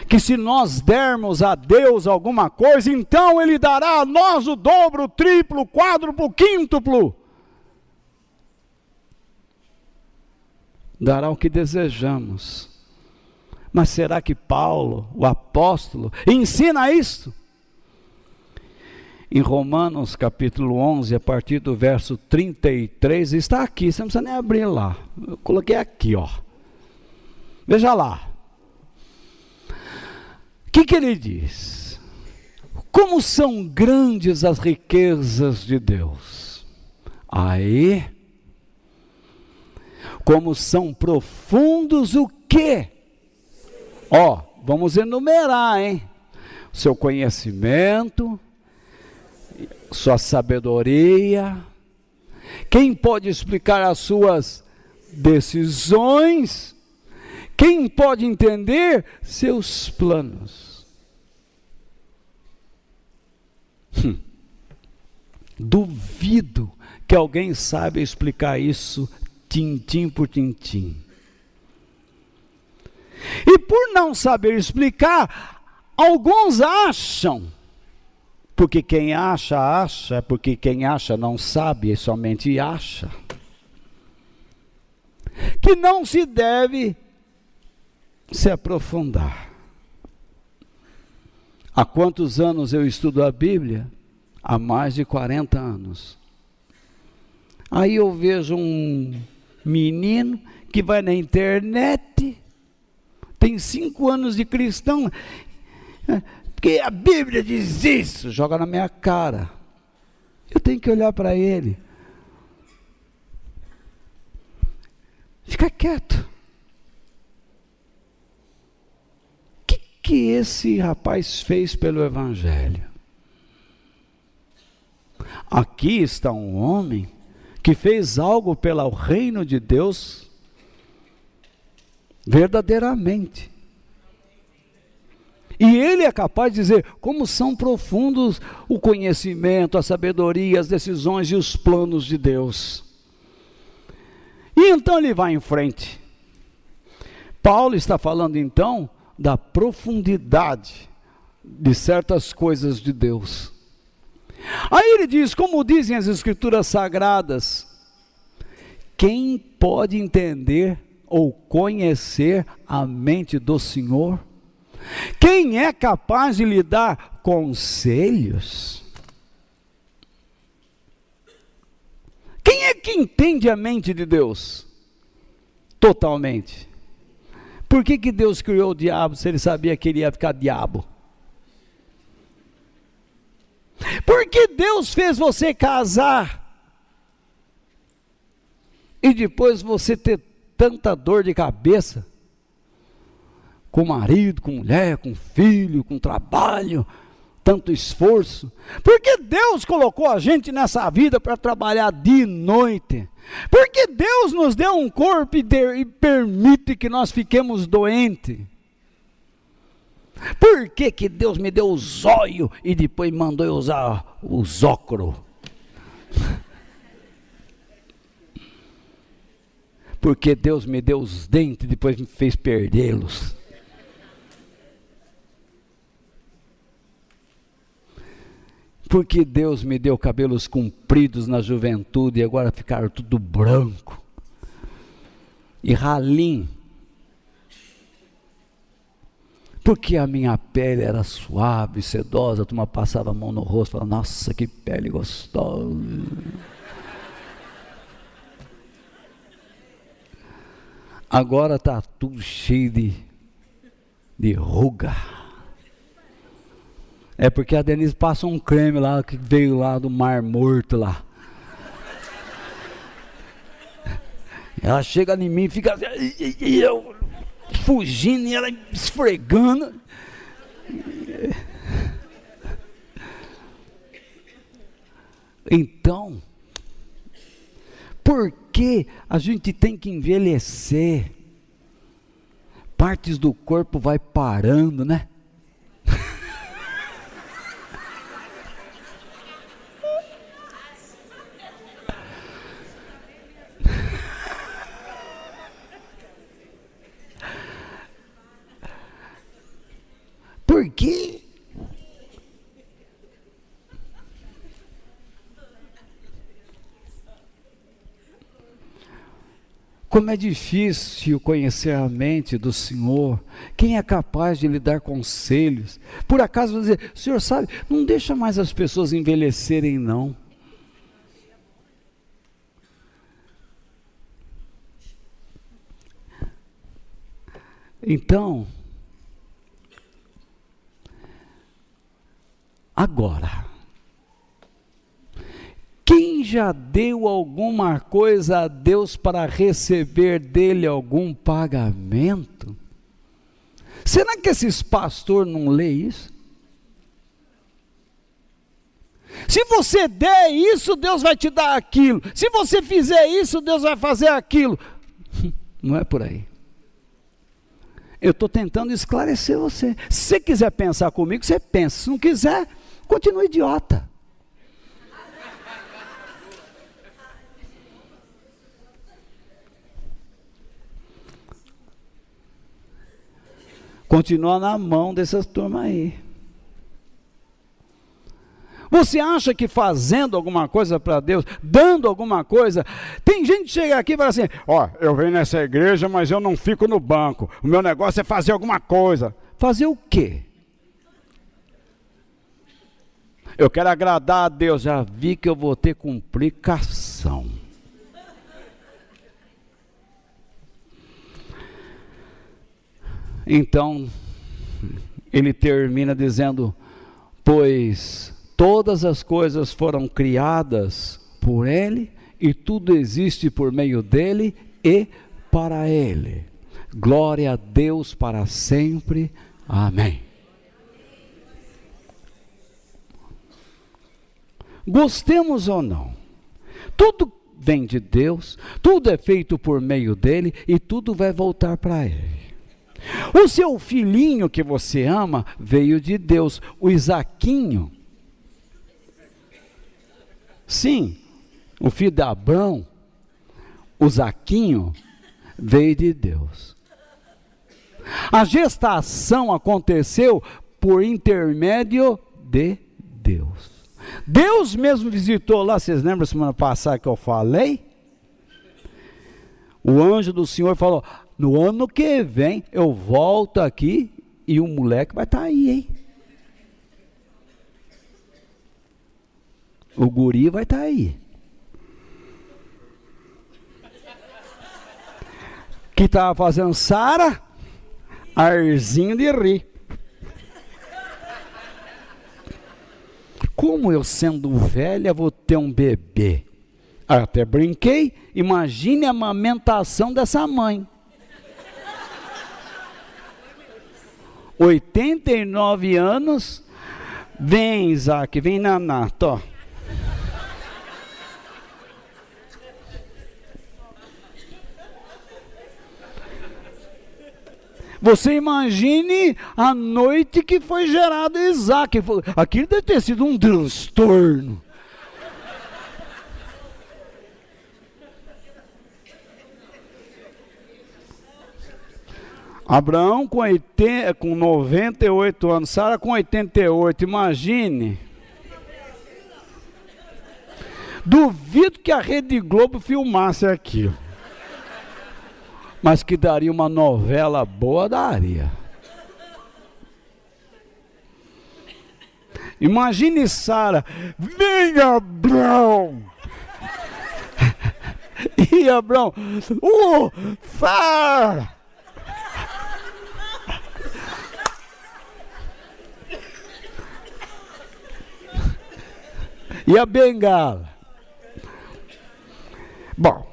que se nós dermos a Deus alguma coisa, então Ele dará a nós o dobro, o triplo, o quádruplo, o quíntuplo. Dará o que desejamos. Mas será que Paulo, o apóstolo, ensina isso? Em Romanos capítulo 11, a partir do verso 33, está aqui, você não precisa nem abrir lá. Eu coloquei aqui, ó. Veja lá. O que ele diz? Como são grandes as riquezas de Deus. Aí, como são profundos o quê? Ó, vamos enumerar, hein? Seu conhecimento, sua sabedoria. Quem pode explicar as suas decisões? Quem pode entender seus planos? Duvido que alguém saiba explicar isso tintim por tintim. E por não saber explicar, alguns acham, porque quem acha, porque quem acha não sabe e somente acha, que não se deve se aprofundar. Há quantos anos eu estudo a Bíblia? Há mais de 40 anos. Aí eu vejo um menino que vai na internet, tem 5 anos de cristão, porque a Bíblia diz isso, joga na minha cara. Eu tenho que olhar para ele. Fica quieto. O que esse rapaz fez pelo Evangelho? Aqui está um homem que fez algo pelo reino de Deus verdadeiramente. E ele é capaz de dizer como são profundos o conhecimento, a sabedoria, as decisões e os planos de Deus. E então ele vai em frente. Paulo está falando então da profundidade de certas coisas de Deus. Aí ele diz, como dizem as Escrituras Sagradas, quem pode entender ou conhecer a mente do Senhor? Quem é capaz de lhe dar conselhos? Quem é que entende a mente de Deus? Totalmente. Por que Deus criou o diabo se ele sabia que ele ia ficar diabo? Por que Deus fez você casar e depois você ter tanta dor de cabeça com marido, com mulher, com filho, com trabalho, tanto esforço? Porque Deus colocou a gente nessa vida para trabalhar dia e noite. Porque Deus nos deu um corpo e permite que nós fiquemos doentes. Por que Deus me deu o zóio e depois mandou eu usar o zócoro? Porque Deus me deu os dentes e depois me fez perdê-los. Porque Deus me deu cabelos compridos na juventude e agora ficaram tudo branco e ralinho. Porque a minha pele era suave, sedosa, a turma passava a mão no rosto e falava, nossa, que pele gostosa. Agora está tudo cheio de ruga. É porque a Denise passa um creme lá, que veio lá do Mar Morto lá. Ela chega em mim e fica assim, e eu fugindo e ela esfregando. Então, por que a gente tem que envelhecer? Partes do corpo vai parando, né? Por quê? Como é difícil conhecer a mente do Senhor. Quem é capaz de lhe dar conselhos? Por acaso vou dizer, o Senhor sabe, não deixa mais as pessoas envelhecerem não. Então, agora, quem já deu alguma coisa a Deus para receber dele algum pagamento? Será que esses pastores não lê isso? Se você der isso, Deus vai te dar aquilo. Se você fizer isso, Deus vai fazer aquilo. Não é por aí. Eu estou tentando esclarecer você. Se você quiser pensar comigo, você pensa. Se não quiser, continua idiota. Continua na mão dessas turmas aí. Você acha que fazendo alguma coisa para Deus, dando alguma coisa, tem gente que chega aqui e fala assim, ó, eu venho nessa igreja, mas eu não fico no banco, o meu negócio é fazer alguma coisa. Fazer o quê? Eu quero agradar a Deus, já vi que eu vou ter complicação. Então, ele termina dizendo, pois todas as coisas foram criadas por ele, e tudo existe por meio dele e para ele. Glória a Deus para sempre. Amém. Gostemos ou não, tudo vem de Deus, tudo é feito por meio dele, e tudo vai voltar para ele. O seu filhinho que você ama veio de Deus, o Isaquinho. Sim, o filho de Abrão, o Zaquinho, veio de Deus. A gestação aconteceu por intermédio de Deus. Deus mesmo visitou lá, vocês lembram semana passada que eu falei? O anjo do Senhor falou, no ano que vem eu volto aqui e o moleque vai estar aí, hein? O guri vai estar aí. Que estava fazendo Sara? Arzinho de rir. Como eu sendo velha vou ter um bebê? Até brinquei, imagine a amamentação dessa mãe. 89 anos, vem Isaac, vem Naná, tó. Você imagine a noite que foi gerado Isaac. Aquilo deve ter sido um transtorno. Abraão com 98 anos, Sara com 88, imagine. Duvido que a Rede Globo filmasse aquilo. Mas que daria uma novela boa, daria. Imagine Sara, vem Abraão. E Abraão, Sara. E a bengala? Bom,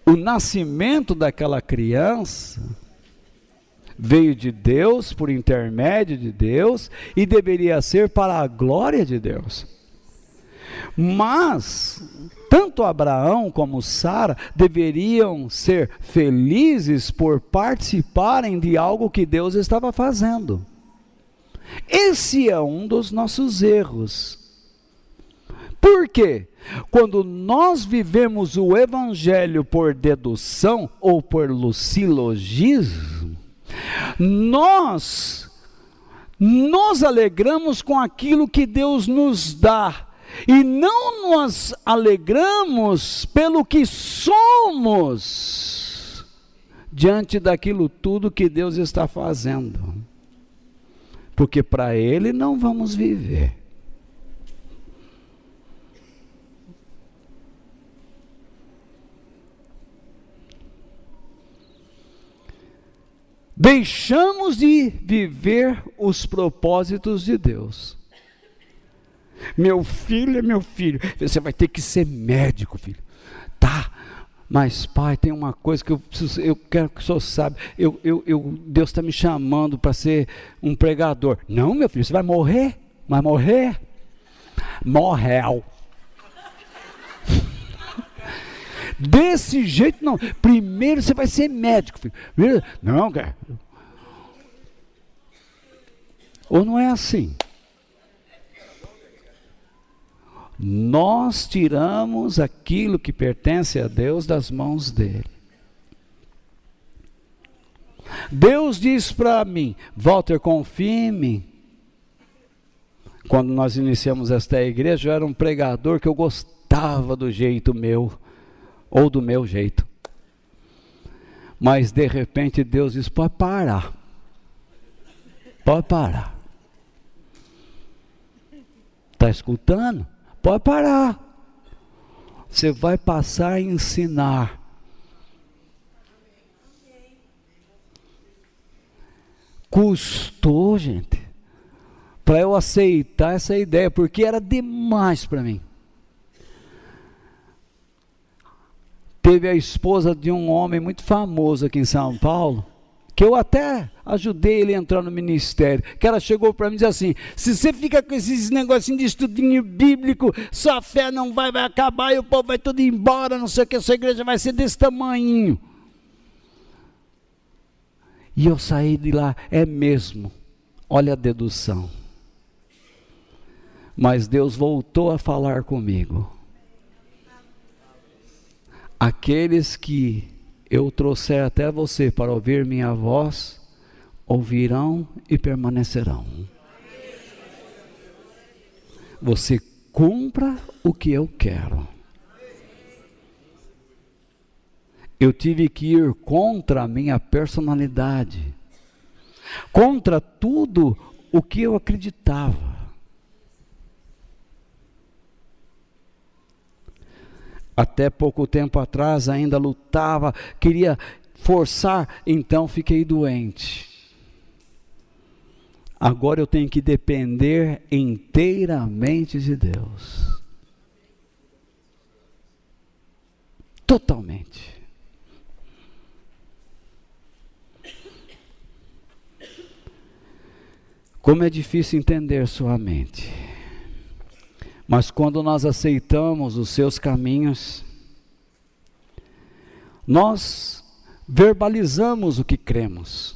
o nascimento daquela criança veio de Deus, por intermédio de Deus, e deveria ser para a glória de Deus. Mas tanto Abraão como Sara deveriam ser felizes por participarem de algo que Deus estava fazendo. Esse é um dos nossos erros. Por quê? Quando nós vivemos o evangelho por dedução ou por silogismo, nós nos alegramos com aquilo que Deus nos dá, e não nos alegramos pelo que somos diante daquilo tudo que Deus está fazendo, porque para Ele não vamos viver. Deixamos de viver os propósitos de Deus. Meu filho é meu filho, você vai ter que ser médico, filho. Tá, mas pai, tem uma coisa que eu quero que o senhor saiba, Deus está me chamando para ser um pregador. Não, meu filho, você vai morrer, morreu. Desse jeito não, primeiro você vai ser médico, filho. Não, cara. Ou não é assim? Nós tiramos aquilo que pertence a Deus das mãos dele. Deus diz para mim: Walter, confia em mim. Quando nós iniciamos esta igreja, eu era um pregador que eu gostava do jeito meu, ou do meu jeito. Mas de repente Deus diz: pode parar. Pode parar. Está escutando? Pode parar. Você vai passar a ensinar. Custou, gente, para eu aceitar essa ideia, porque era demais para mim. Teve a esposa de um homem muito famoso aqui em São Paulo, que eu até ajudei ele a entrar no ministério, que ela chegou para mim e disse assim: se você fica com esses negocinhos de estudinho bíblico, sua fé não vai acabar, e o povo vai tudo embora, não sei o que, sua igreja vai ser desse tamanho. E eu saí de lá, é mesmo, olha a dedução. Mas Deus voltou a falar comigo: aqueles que eu trouxer até você para ouvir minha voz, ouvirão e permanecerão. Você cumpra o que eu quero. Eu tive que ir contra a minha personalidade, contra tudo o que eu acreditava. Até pouco tempo atrás ainda lutava, queria forçar, então fiquei doente. Agora eu tenho que depender inteiramente de Deus. Totalmente. Como é difícil entender sua mente. Mas quando nós aceitamos os seus caminhos, nós verbalizamos o que cremos.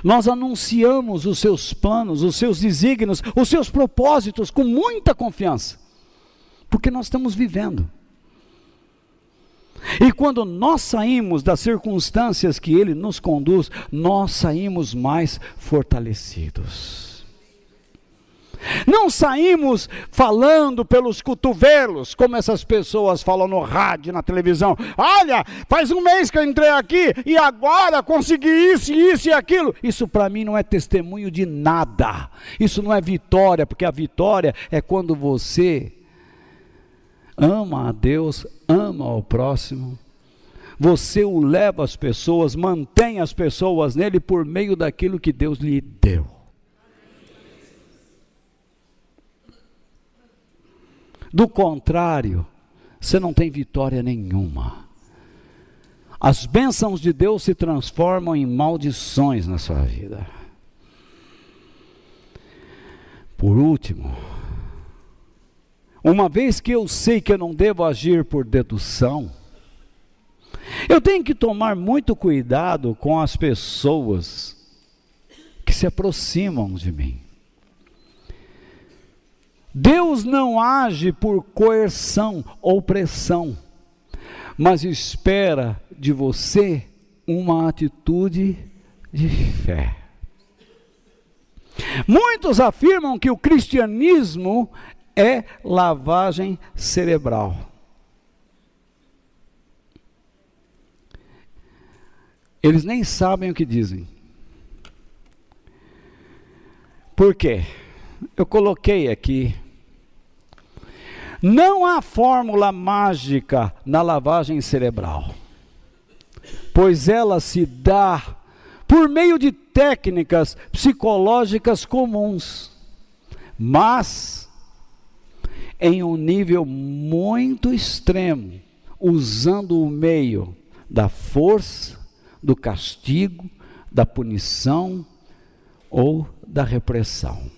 Nós anunciamos os seus planos, os seus desígnios, os seus propósitos com muita confiança, porque nós estamos vivendo. E quando nós saímos das circunstâncias que Ele nos conduz, nós saímos mais fortalecidos. Não saímos falando pelos cotovelos, como essas pessoas falam no rádio, na televisão. Olha, faz um mês que eu entrei aqui e agora consegui isso e aquilo. Isso para mim não é testemunho de nada. Isso não é vitória, porque a vitória é quando você ama a Deus, ama ao próximo. Você o leva às pessoas, mantém as pessoas nele por meio daquilo que Deus lhe deu. Do contrário, você não tem vitória nenhuma. As bênçãos de Deus se transformam em maldições na sua vida. Por último, uma vez que eu sei que eu não devo agir por dedução, eu tenho que tomar muito cuidado com as pessoas que se aproximam de mim. Deus não age por coerção ou pressão, mas espera de você uma atitude de fé. Muitos afirmam que o cristianismo é lavagem cerebral. Eles nem sabem o que dizem. Por quê? Eu coloquei aqui. Não há fórmula mágica na lavagem cerebral, pois ela se dá por meio de técnicas psicológicas comuns, mas em um nível muito extremo, usando o meio da força, do castigo, da punição ou da repressão.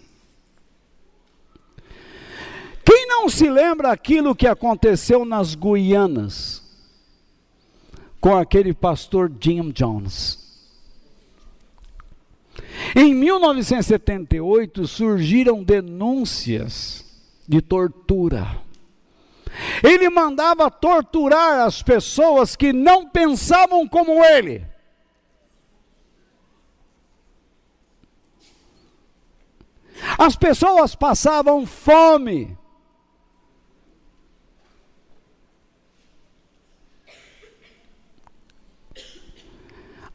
Quem não se lembra aquilo que aconteceu nas Guianas com aquele pastor Jim Jones? Em 1978 surgiram denúncias de tortura. Ele mandava torturar as pessoas que não pensavam como ele. As pessoas passavam fome.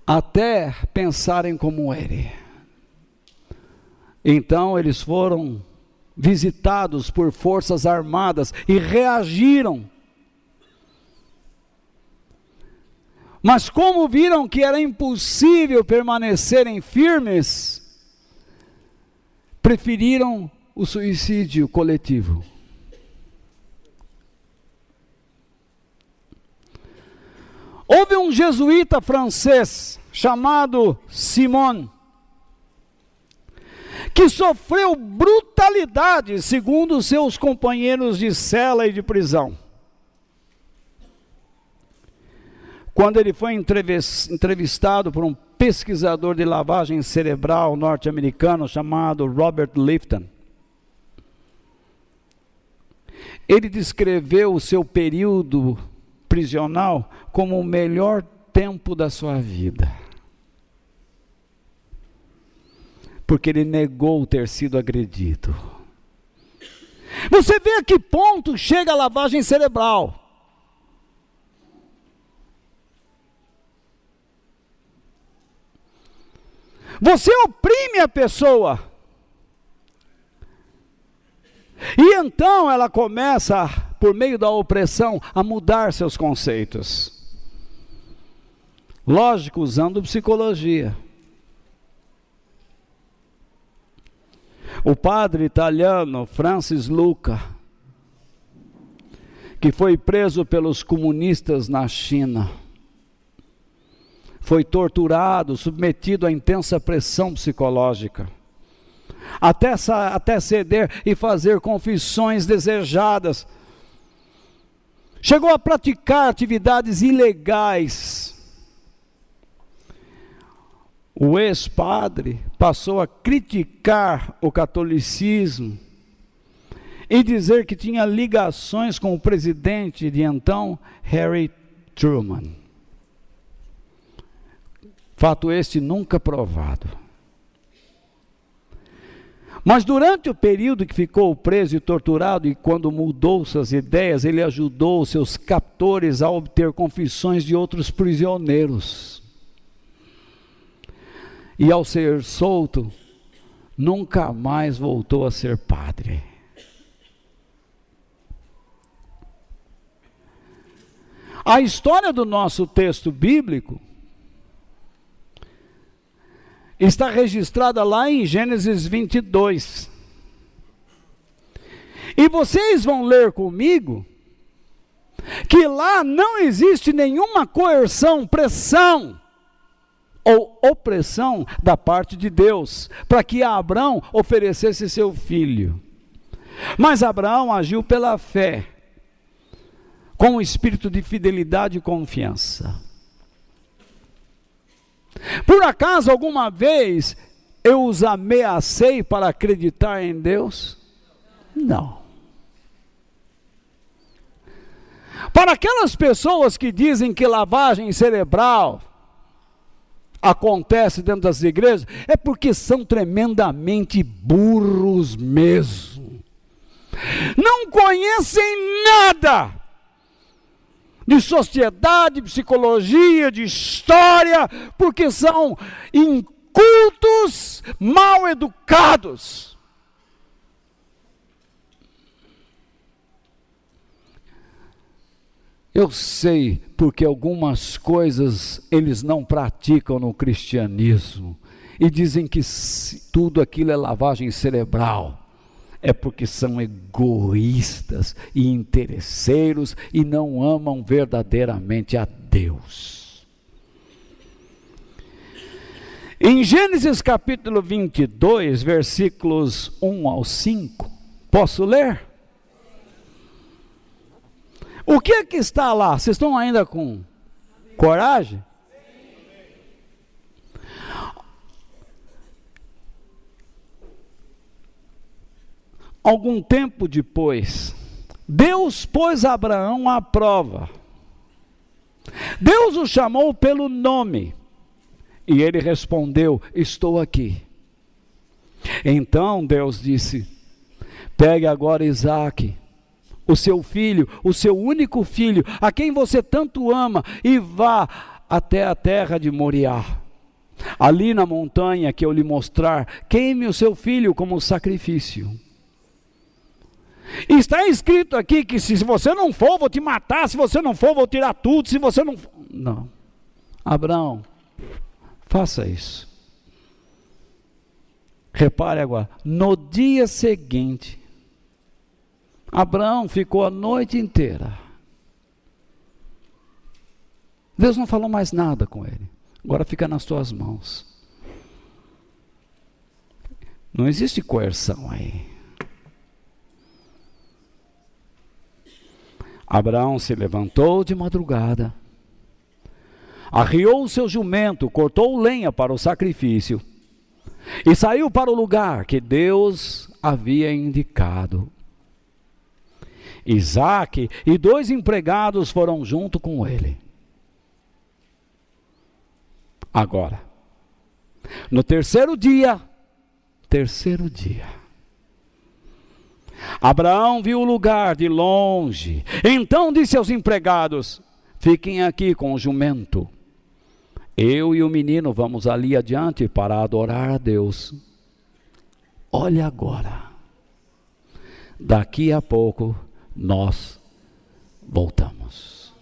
Até pensarem como ele. Então eles foram visitados por forças armadas e reagiram. Mas como viram que era impossível permanecerem firmes, preferiram o suicídio coletivo. Houve um jesuíta francês chamado Simon, que sofreu brutalidade, segundo seus companheiros de cela e de prisão. Quando ele foi entrevistado por um pesquisador de lavagem cerebral norte-americano chamado Robert Lifton, ele descreveu o seu período prisional como o melhor tempo da sua vida, porque ele negou ter sido agredido. Você vê a que ponto chega a lavagem cerebral. Você oprime a pessoa, e então ela começa, por meio da opressão, a mudar seus conceitos. Lógico, usando psicologia. O padre italiano Francis Luca, que foi preso pelos comunistas na China, foi torturado, submetido a intensa pressão psicológica, até ceder e fazer confissões desejadas. Chegou a praticar atividades ilegais. O ex-padre passou a criticar o catolicismo e dizer que tinha ligações com o presidente de então, Harry Truman. Fato este nunca provado. Mas durante o período que ficou preso e torturado, e quando mudou suas ideias, ele ajudou seus captores a obter confissões de outros prisioneiros. E ao ser solto, nunca mais voltou a ser padre. A história do nosso texto bíblico está registrada lá em Gênesis 22. E vocês vão ler comigo que lá não existe nenhuma coerção, pressão ou opressão da parte de Deus, para que Abraão oferecesse seu filho. Mas Abraão agiu pela fé, com um espírito de fidelidade e confiança. Por acaso alguma vez eu os ameacei para acreditar em Deus? Não. Para aquelas pessoas que dizem que lavagem cerebral acontece dentro das igrejas, é porque são tremendamente burros mesmo. Não conhecem nada de sociedade, de psicologia, de história, porque são incultos, mal educados. Eu sei porque algumas coisas eles não praticam no cristianismo e dizem que tudo aquilo é lavagem cerebral. É porque são egoístas e interesseiros e não amam verdadeiramente a Deus. Em Gênesis capítulo 22, versículos 1 ao 5, posso ler? O que é que está lá? Vocês estão ainda com coragem? Algum tempo depois, Deus pôs Abraão à prova. Deus o chamou pelo nome. E ele respondeu: estou aqui. Então Deus disse: pegue agora Isaque, o seu filho, o seu único filho, a quem você tanto ama, e vá até a terra de Moriá. Ali na montanha que eu lhe mostrar, queime o seu filho como sacrifício. E está escrito aqui que se você não for, vou te matar, se você não for, vou tirar tudo, se você não for... Não. Abraão, faça isso. Repare agora, no dia seguinte, Abraão ficou a noite inteira. Deus não falou mais nada com ele. Agora fica nas tuas mãos. Não existe coerção aí. Abraão se levantou de madrugada, arriou o seu jumento, cortou lenha para o sacrifício e saiu para o lugar que Deus havia indicado. Isaque e 2 empregados foram junto com ele. Agora, no terceiro dia, Abraão viu o lugar de longe. Então disse aos empregados: fiquem aqui com o jumento. Eu e o menino vamos ali adiante para adorar a Deus. Olha agora, daqui a pouco nós voltamos.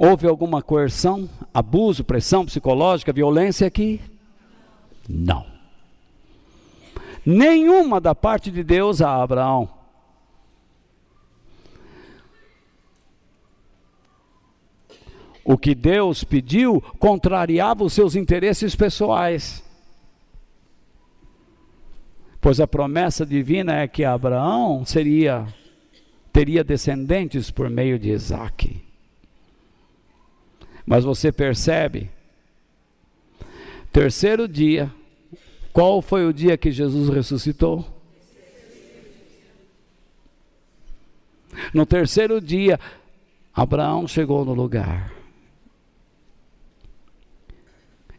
Houve alguma coerção, abuso, pressão psicológica, violência aqui? Não. Nenhuma da parte de Deus a Abraão. O que Deus pediu contrariava os seus interesses pessoais. Pois a promessa divina é que Abraão teria descendentes por meio de Isaque. Mas você percebe, terceiro dia, qual foi o dia que Jesus ressuscitou? No terceiro dia, Abraão chegou no lugar.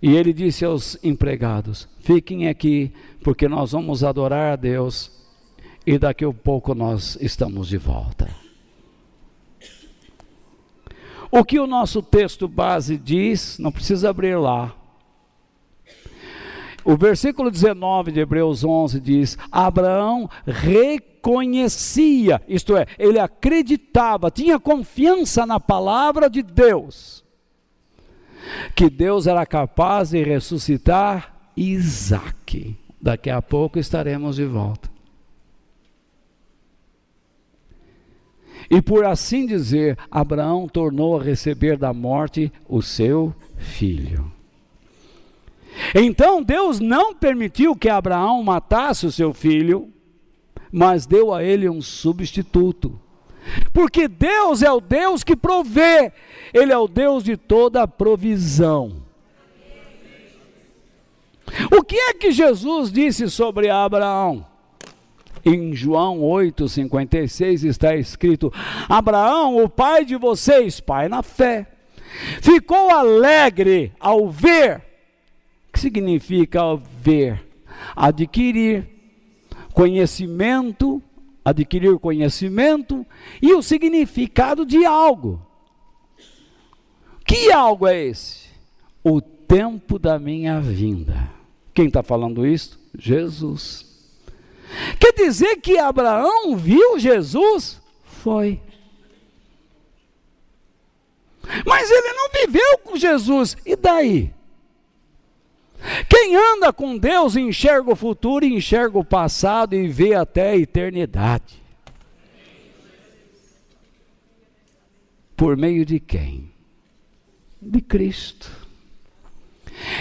E ele disse aos empregados: fiquem aqui, porque nós vamos adorar a Deus, e daqui a pouco nós estamos de volta. O que o nosso texto base diz, não precisa abrir lá. O versículo 19 de Hebreus 11 diz: Abraão reconhecia, isto é, ele acreditava, tinha confiança na palavra de Deus. que Deus era capaz de ressuscitar Isaque. Daqui a pouco estaremos de volta. E por assim dizer, Abraão tornou a receber da morte o seu filho. Então Deus não permitiu que Abraão matasse o seu filho, mas deu a ele um substituto. Porque Deus é o Deus que provê, Ele é o Deus de toda a provisão. O que é que Jesus disse sobre Abraão? Em João 8,56 está escrito: Abraão, o pai de vocês, pai na fé, ficou alegre ao ver. O que significa ao ver? Adquirir conhecimento e o significado de algo. Que algo é esse? O tempo da minha vinda. Quem está falando isso? Jesus. Quer dizer que Abraão viu Jesus? Foi. Mas ele não viveu com Jesus. E daí? Quem anda com Deus enxerga o futuro, enxerga o passado e vê até a eternidade. Por meio de quem? De Cristo.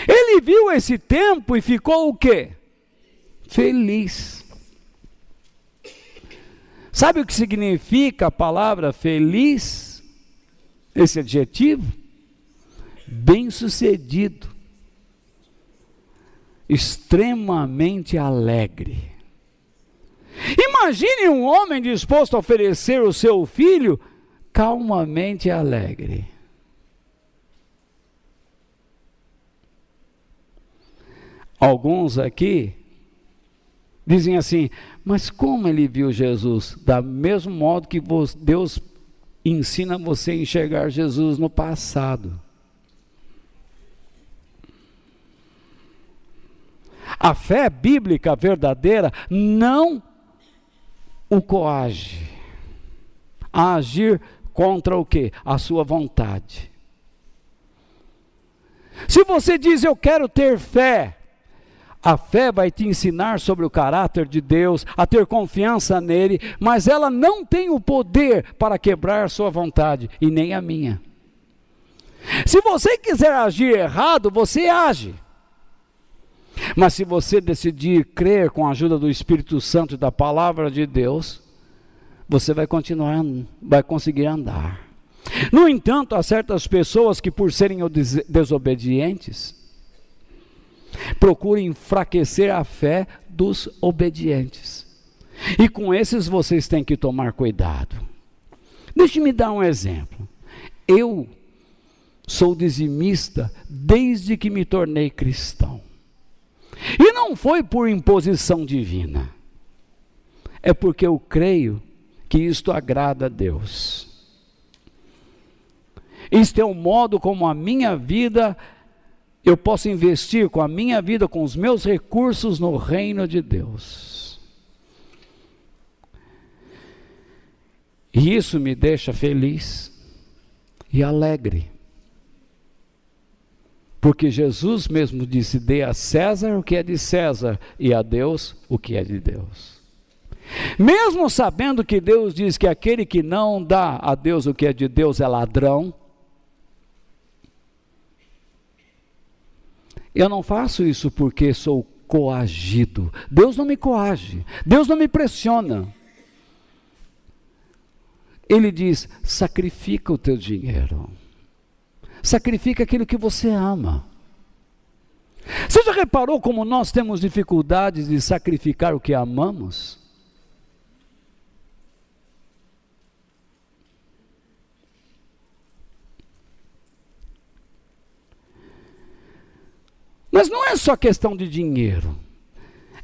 Ele viu esse tempo e ficou o quê? Feliz. Sabe o que significa a palavra feliz? Esse adjetivo? Bem-sucedido. Extremamente alegre. Imagine um homem disposto a oferecer o seu filho calmamente alegre. Alguns aqui dizem assim: mas como ele viu Jesus? Da mesmo modo que Deus ensina você a enxergar Jesus no passado. A fé bíblica verdadeira não o coage a agir contra o quê? A sua vontade. Se você diz eu quero ter fé, a fé vai te ensinar sobre o caráter de Deus, a ter confiança nele, mas ela não tem o poder para quebrar sua vontade, e nem a minha. Se você quiser agir errado, você age. Mas se você decidir crer com a ajuda do Espírito Santo e da palavra de Deus, você vai continuar, vai conseguir andar. No entanto, há certas pessoas que, por serem desobedientes, procuram enfraquecer a fé dos obedientes. E com esses vocês têm que tomar cuidado. Deixe-me dar um exemplo. Eu sou dizimista desde que me tornei cristão. E não foi por imposição divina. É porque eu creio que isto agrada a Deus. Isto é o modo como a minha vida, eu posso investir com a minha vida, com os meus recursos no reino de Deus. E isso me deixa feliz e alegre. Porque Jesus mesmo disse: dê a César o que é de César e a Deus o que é de Deus. Mesmo sabendo que Deus diz que aquele que não dá a Deus o que é de Deus é ladrão, eu não faço isso porque sou coagido. Deus não me coage, Deus não me pressiona. Ele diz: sacrifica o teu dinheiro. Sacrifica aquilo que você ama. Você já reparou como nós temos dificuldades de sacrificar o que amamos? Mas não é só questão de dinheiro.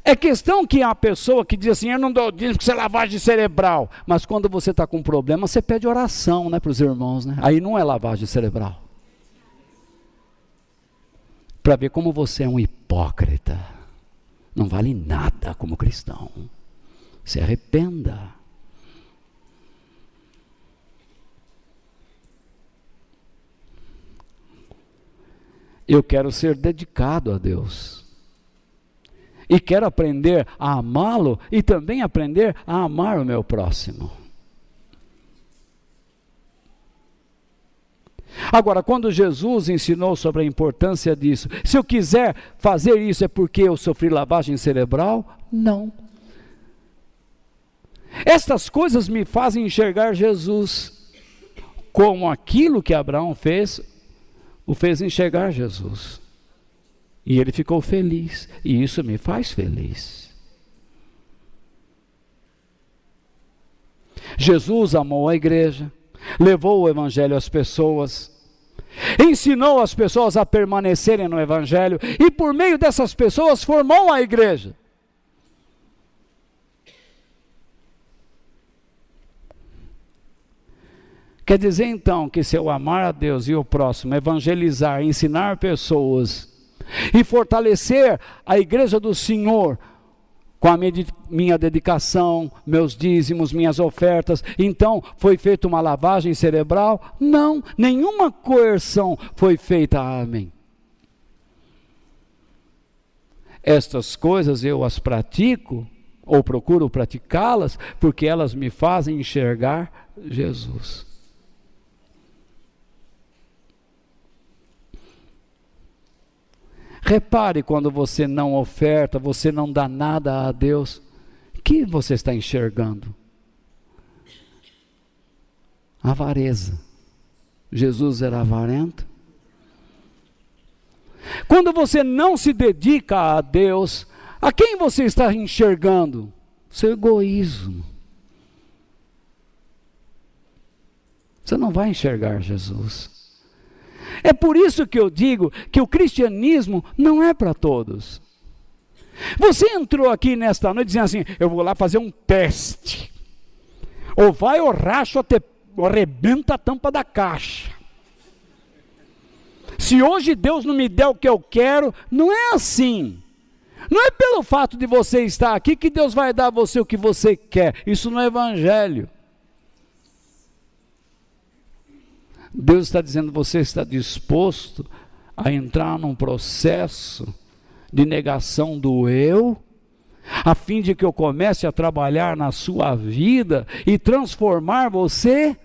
É questão que a pessoa que diz assim: eu não dou dízimo porque isso é lavagem cerebral. Mas quando você está com um problema, você pede oração, né, para os irmãos, né? Aí não é lavagem cerebral. Para ver como você é um hipócrita. Não vale nada como cristão. Se arrependa. Eu quero ser dedicado a Deus. E quero aprender a amá-lo e também aprender a amar o meu próximo. Agora, quando Jesus ensinou sobre a importância disso, se eu quiser fazer isso é porque eu sofri lavagem cerebral? Não. Estas coisas me fazem enxergar Jesus como aquilo que Abraão fez, o fez enxergar Jesus. E ele ficou feliz, e isso me faz feliz. Jesus amou a igreja, levou o evangelho às pessoas, ensinou as pessoas a permanecerem no evangelho, e por meio dessas pessoas formou a igreja. Quer dizer então que se eu amar a Deus e o próximo, evangelizar, ensinar pessoas e fortalecer a igreja do Senhor com a minha dedicação, meus dízimos, minhas ofertas, então foi feita uma lavagem cerebral? Não, nenhuma coerção foi feita a mim. Estas coisas eu as pratico, ou procuro praticá-las, porque elas me fazem enxergar Jesus. Repare quando você não oferta, você não dá nada a Deus, o que você está enxergando? Avareza. Jesus era avarento. Quando você não se dedica a Deus, a quem você está enxergando? Seu egoísmo. Você não vai enxergar Jesus. É por isso que eu digo que o cristianismo não é para todos. Você entrou aqui nesta noite dizendo assim, eu vou lá fazer um teste. Ou vai ou racha ou arrebenta a tampa da caixa. Se hoje Deus não me der o que eu quero, não é assim. Não é pelo fato de você estar aqui que Deus vai dar a você o que você quer. Isso não é evangelho. Deus está dizendo, você está disposto a entrar num processo de negação do eu, a fim de que eu comece a trabalhar na sua vida e transformar você?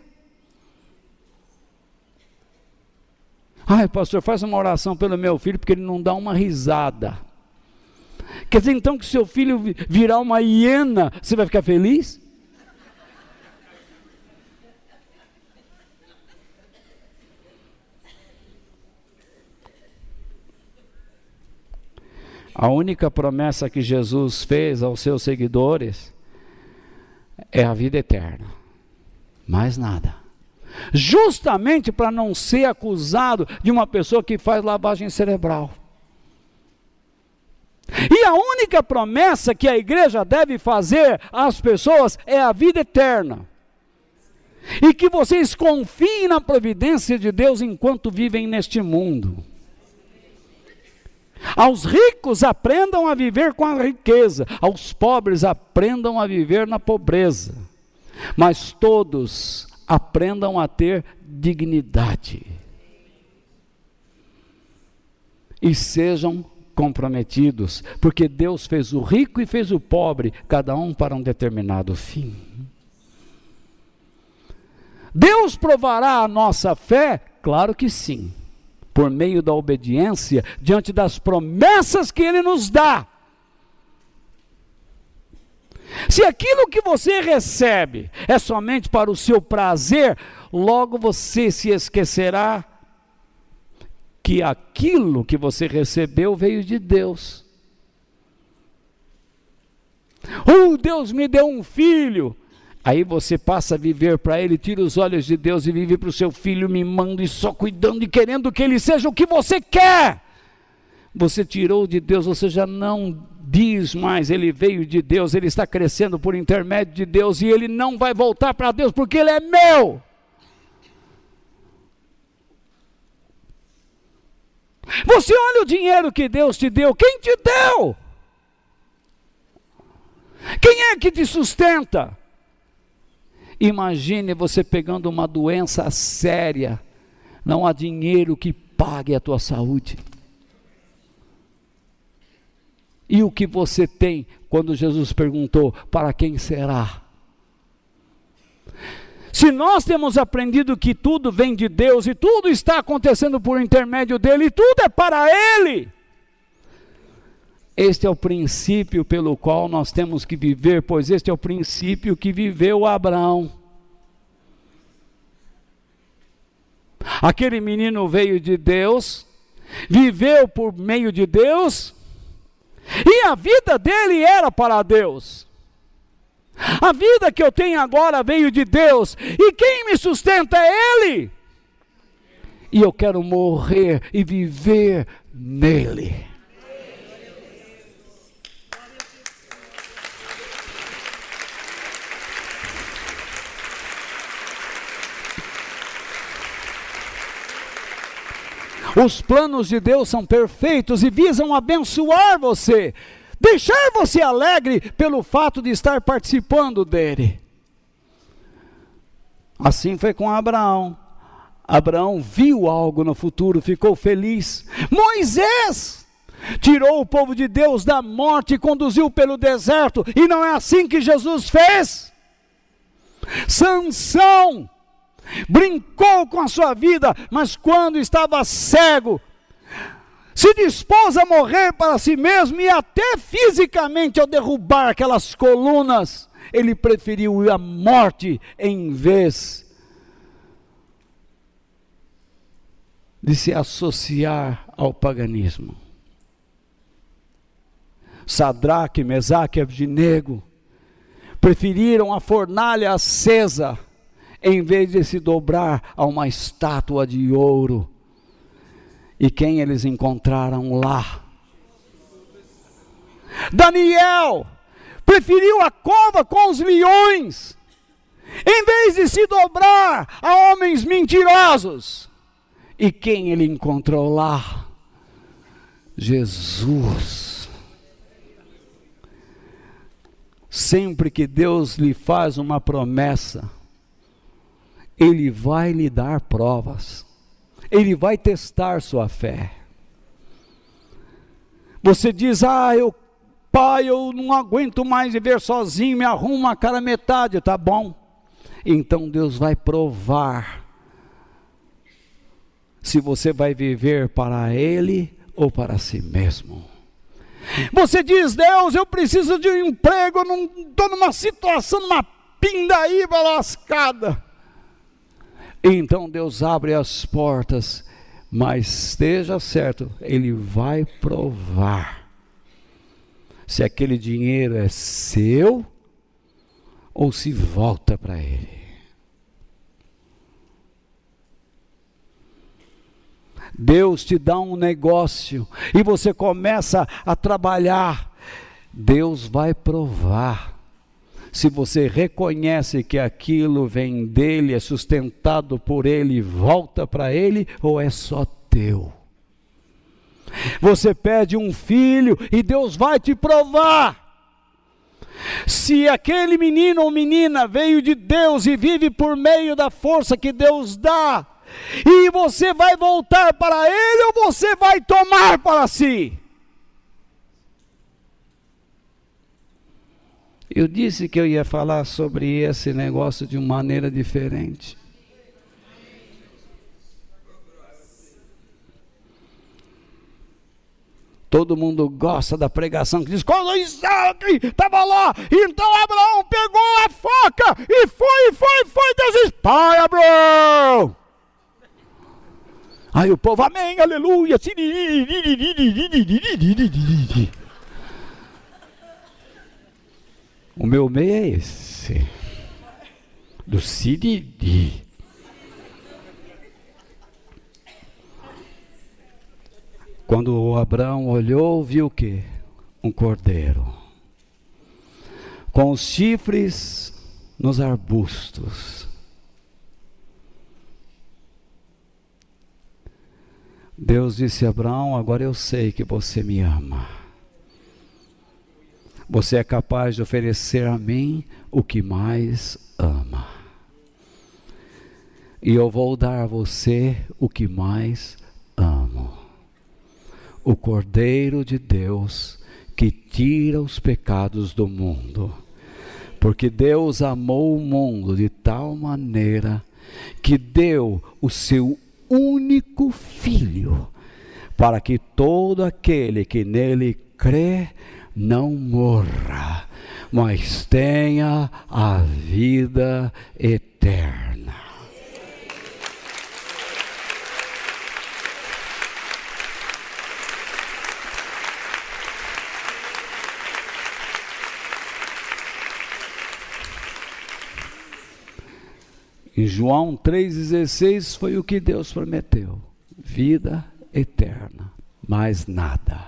Ai, pastor, faz uma oração pelo meu filho, porque ele não dá uma risada. Quer dizer então que seu filho virar uma hiena, você vai ficar feliz? A única promessa que Jesus fez aos seus seguidores é a vida eterna. Mais nada. Justamente para não ser acusado de uma pessoa que faz lavagem cerebral. E a única promessa que a igreja deve fazer às pessoas é a vida eterna. E que vocês confiem na providência de Deus enquanto vivem neste mundo. Aos ricos aprendam a viver com a riqueza, aos pobres aprendam a viver na pobreza, mas todos aprendam a ter dignidade e sejam comprometidos, porque Deus fez o rico e fez o pobre, cada um para um determinado fim. Deus provará a nossa fé? Claro que sim. Por meio da obediência, diante das promessas que Ele nos dá. Se aquilo que você recebe é somente para o seu prazer, logo você se esquecerá que aquilo que você recebeu veio de Deus. Deus me deu um filho. Aí você passa a viver para ele, tira os olhos de Deus e vive para o seu filho mimando e só cuidando e querendo que ele seja o que você quer. Você tirou de Deus, você já não diz mais, ele veio de Deus, ele está crescendo por intermédio de Deus e ele não vai voltar para Deus porque ele é meu. Você olha o dinheiro que Deus te deu, quem te deu? Quem é que te sustenta? Imagine você pegando uma doença séria, não há dinheiro que pague a tua saúde. E o que você tem quando Jesus perguntou: para quem será? Se nós temos aprendido que tudo vem de Deus e tudo está acontecendo por intermédio dele, e tudo é para ele, este é o princípio pelo qual nós temos que viver, pois este é o princípio que viveu Abraão. Aquele menino veio de Deus, viveu por meio de Deus, e a vida dele era para Deus. A vida que eu tenho agora veio de Deus, e quem me sustenta é Ele. E eu quero morrer e viver nele. Os planos de Deus são perfeitos e visam abençoar você, deixar você alegre pelo fato de estar participando dele. Assim foi com Abraão. Abraão viu algo no futuro, ficou feliz. Moisés tirou o povo de Deus da morte e conduziu pelo deserto, e não é assim que Jesus fez? Sansão brincou com a sua vida, mas quando estava cego, se dispôs a morrer para si mesmo, e até fisicamente, ao derrubar aquelas colunas, ele preferiu a morte em vez de se associar ao paganismo. Sadraque, Mesaque e Abdenego preferiram a fornalha acesa em vez de se dobrar a uma estátua de ouro. E quem eles encontraram lá? Daniel preferiu a cova com os leões, em vez de se dobrar a homens mentirosos. E quem ele encontrou lá? Jesus. Sempre que Deus lhe faz uma promessa, Ele vai lhe dar provas. Ele vai testar sua fé. Você diz: pai, eu não aguento mais viver sozinho, me arruma a cara metade. Tá bom. Então Deus vai provar se você vai viver para Ele ou para si mesmo. Você diz: Deus, eu preciso de um emprego, eu não estou numa situação, numa pindaíba lascada. Então Deus abre as portas, mas esteja certo, Ele vai provar se aquele dinheiro é seu ou se volta para Ele. Deus te dá um negócio e você começa a trabalhar, Deus vai provar se você reconhece que aquilo vem dele, é sustentado por ele, volta para ele, ou é só teu. Você pede um filho e Deus vai te provar se aquele menino ou menina veio de Deus e vive por meio da força que Deus dá, e você vai voltar para ele ou você vai tomar para si. Eu disse que eu ia falar sobre esse negócio de uma maneira diferente. Todo mundo gosta da pregação que diz: quando Isaac estava lá, então Abraão pegou a faca e foi, Deus diz: pai, Abraão. Aí o povo: amém, aleluia. O meu meio é esse, do Siriri. Quando o Abraão olhou, viu o quê? Um cordeiro, com os chifres nos arbustos. Deus disse a Abraão: agora eu sei que você me ama. Você é capaz de oferecer a mim o que mais ama. E eu vou dar a você o que mais amo. O Cordeiro de Deus que tira os pecados do mundo. Porque Deus amou o mundo de tal maneira que deu o seu único Filho, para que todo aquele que nele crê não morra, mas tenha a vida eterna. Em João 3,16 foi o que Deus prometeu: vida eterna, mais nada.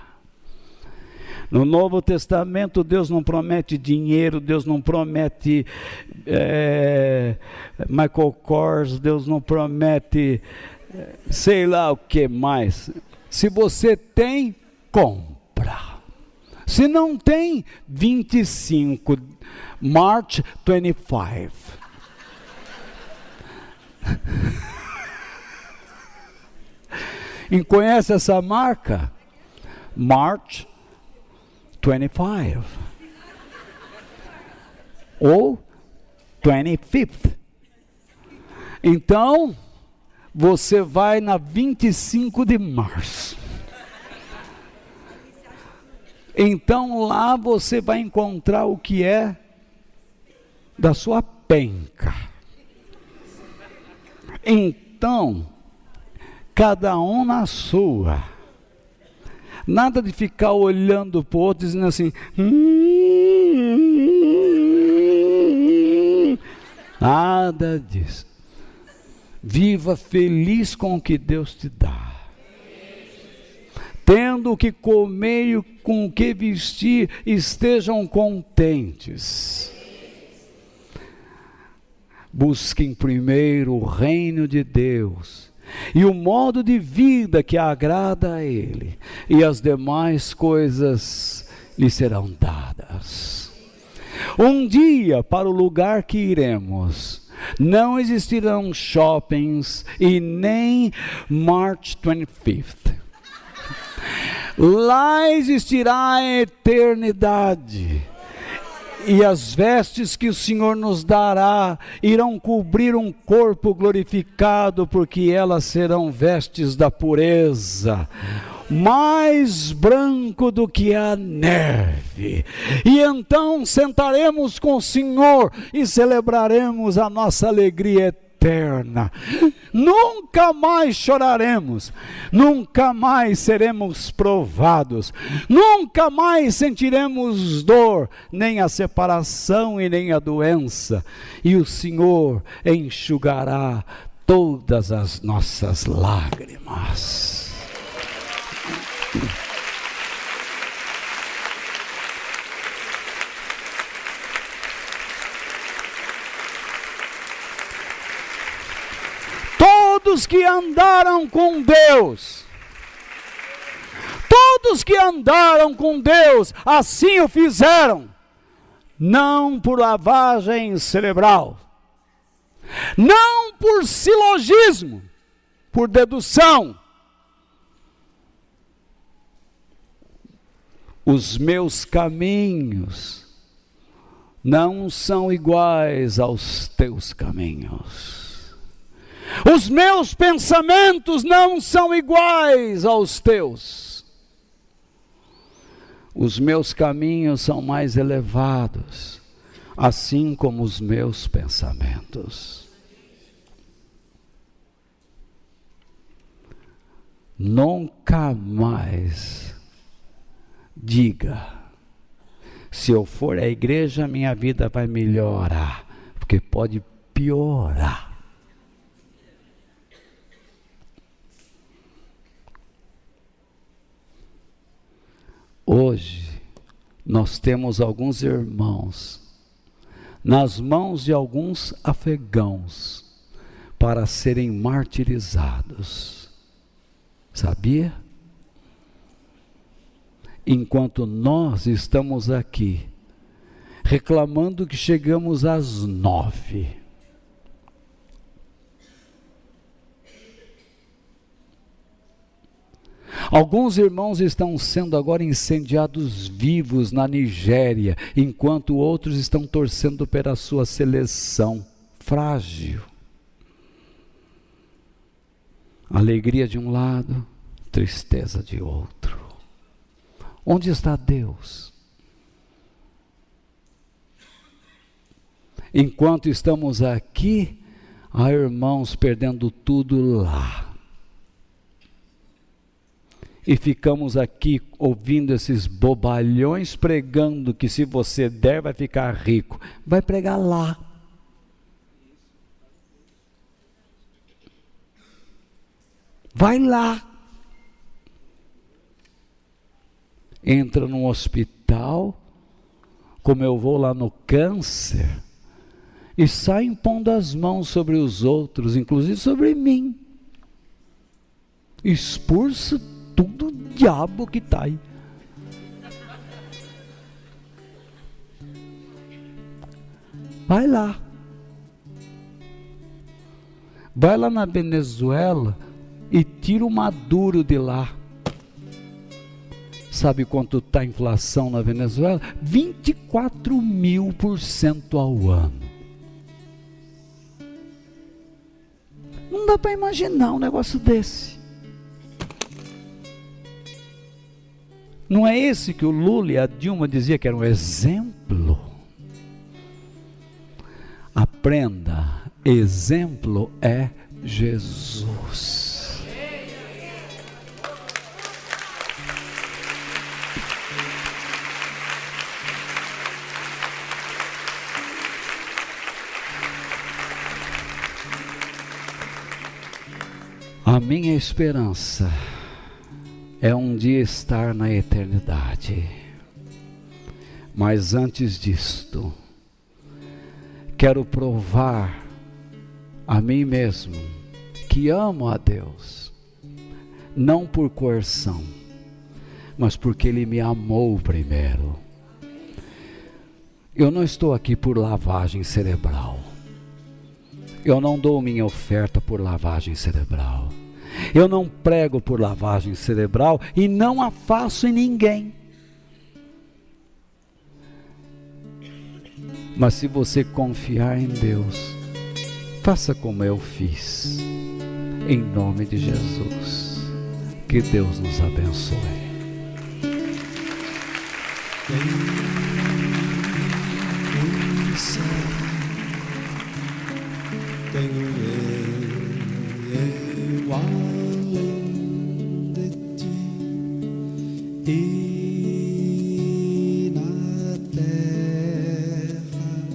No Novo Testamento, Deus não promete dinheiro, Deus não promete Michael Kors, Deus não promete sei lá o que mais. Se você tem, compra. Se não tem, 25, March 25. E conhece essa marca? March 25 ou 25th. Então você vai na 25 de março. Então lá você vai encontrar o que é da sua penca. Então, cada um na sua. Nada de ficar olhando para o outro dizendo assim, nada disso. Viva feliz com o que Deus te dá. Tendo o que comer e com o que vestir, estejam contentes. Busquem primeiro o reino de Deus e o modo de vida que agrada a Ele, e as demais coisas lhe serão dadas. Um dia, para o lugar que iremos, não existirão shoppings e nem March 25th. Lá existirá a eternidade. E as vestes que o Senhor nos dará irão cobrir um corpo glorificado, porque elas serão vestes da pureza, mais branco do que a neve. E então sentaremos com o Senhor e celebraremos a nossa alegria eterna. Nunca mais choraremos, nunca mais seremos provados, nunca mais sentiremos dor, nem a separação e nem a doença, e o Senhor enxugará todas as nossas lágrimas. Todos que andaram com Deus, assim o fizeram, não por lavagem cerebral, não por silogismo, por dedução. Os meus caminhos não são iguais aos teus caminhos. Os meus pensamentos não são iguais aos teus. Os meus caminhos são mais elevados, assim como os meus pensamentos. Nunca mais diga, se eu for à igreja minha vida vai melhorar, porque pode piorar. Hoje, nós temos alguns irmãos nas mãos de alguns afegãos para serem martirizados. Sabia? Enquanto nós estamos aqui, reclamando que chegamos às 9. Alguns irmãos estão sendo agora incendiados vivos na Nigéria, enquanto outros estão torcendo pela sua seleção. Frágil. Alegria de um lado, tristeza de outro. Onde está Deus? Enquanto estamos aqui, há irmãos perdendo tudo lá. E ficamos aqui ouvindo esses bobalhões pregando que se você der vai ficar rico. Vai pregar lá. Vai lá. Entra num hospital, como eu vou lá no câncer, e sai impondo as mãos sobre os outros, inclusive sobre mim. Expulso tudo o diabo que está aí. Vai lá. Vai lá na Venezuela e tira o Maduro de lá. Sabe quanto está a inflação na Venezuela? 24.000% ao ano. Não dá para imaginar um negócio desse. Não é esse que o Lula e a Dilma diziam que era um exemplo? Aprenda, exemplo é Jesus. A minha esperança é um dia estar na eternidade. Mas antes disto, quero provar a mim mesmo que amo a Deus, não por coerção, mas porque Ele me amou primeiro. Eu não estou aqui por lavagem cerebral. Eu não dou minha oferta por lavagem cerebral. Eu não prego por lavagem cerebral e não a faço em ninguém. Mas se você confiar em Deus, faça como eu fiz. Em nome de Jesus. Que Deus nos abençoe. Tenho eu além de ti e na terra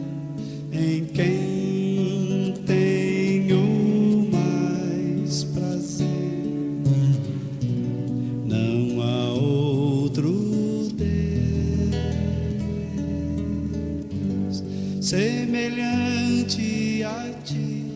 em quem tenho mais prazer. Não há outro Deus semelhante a ti.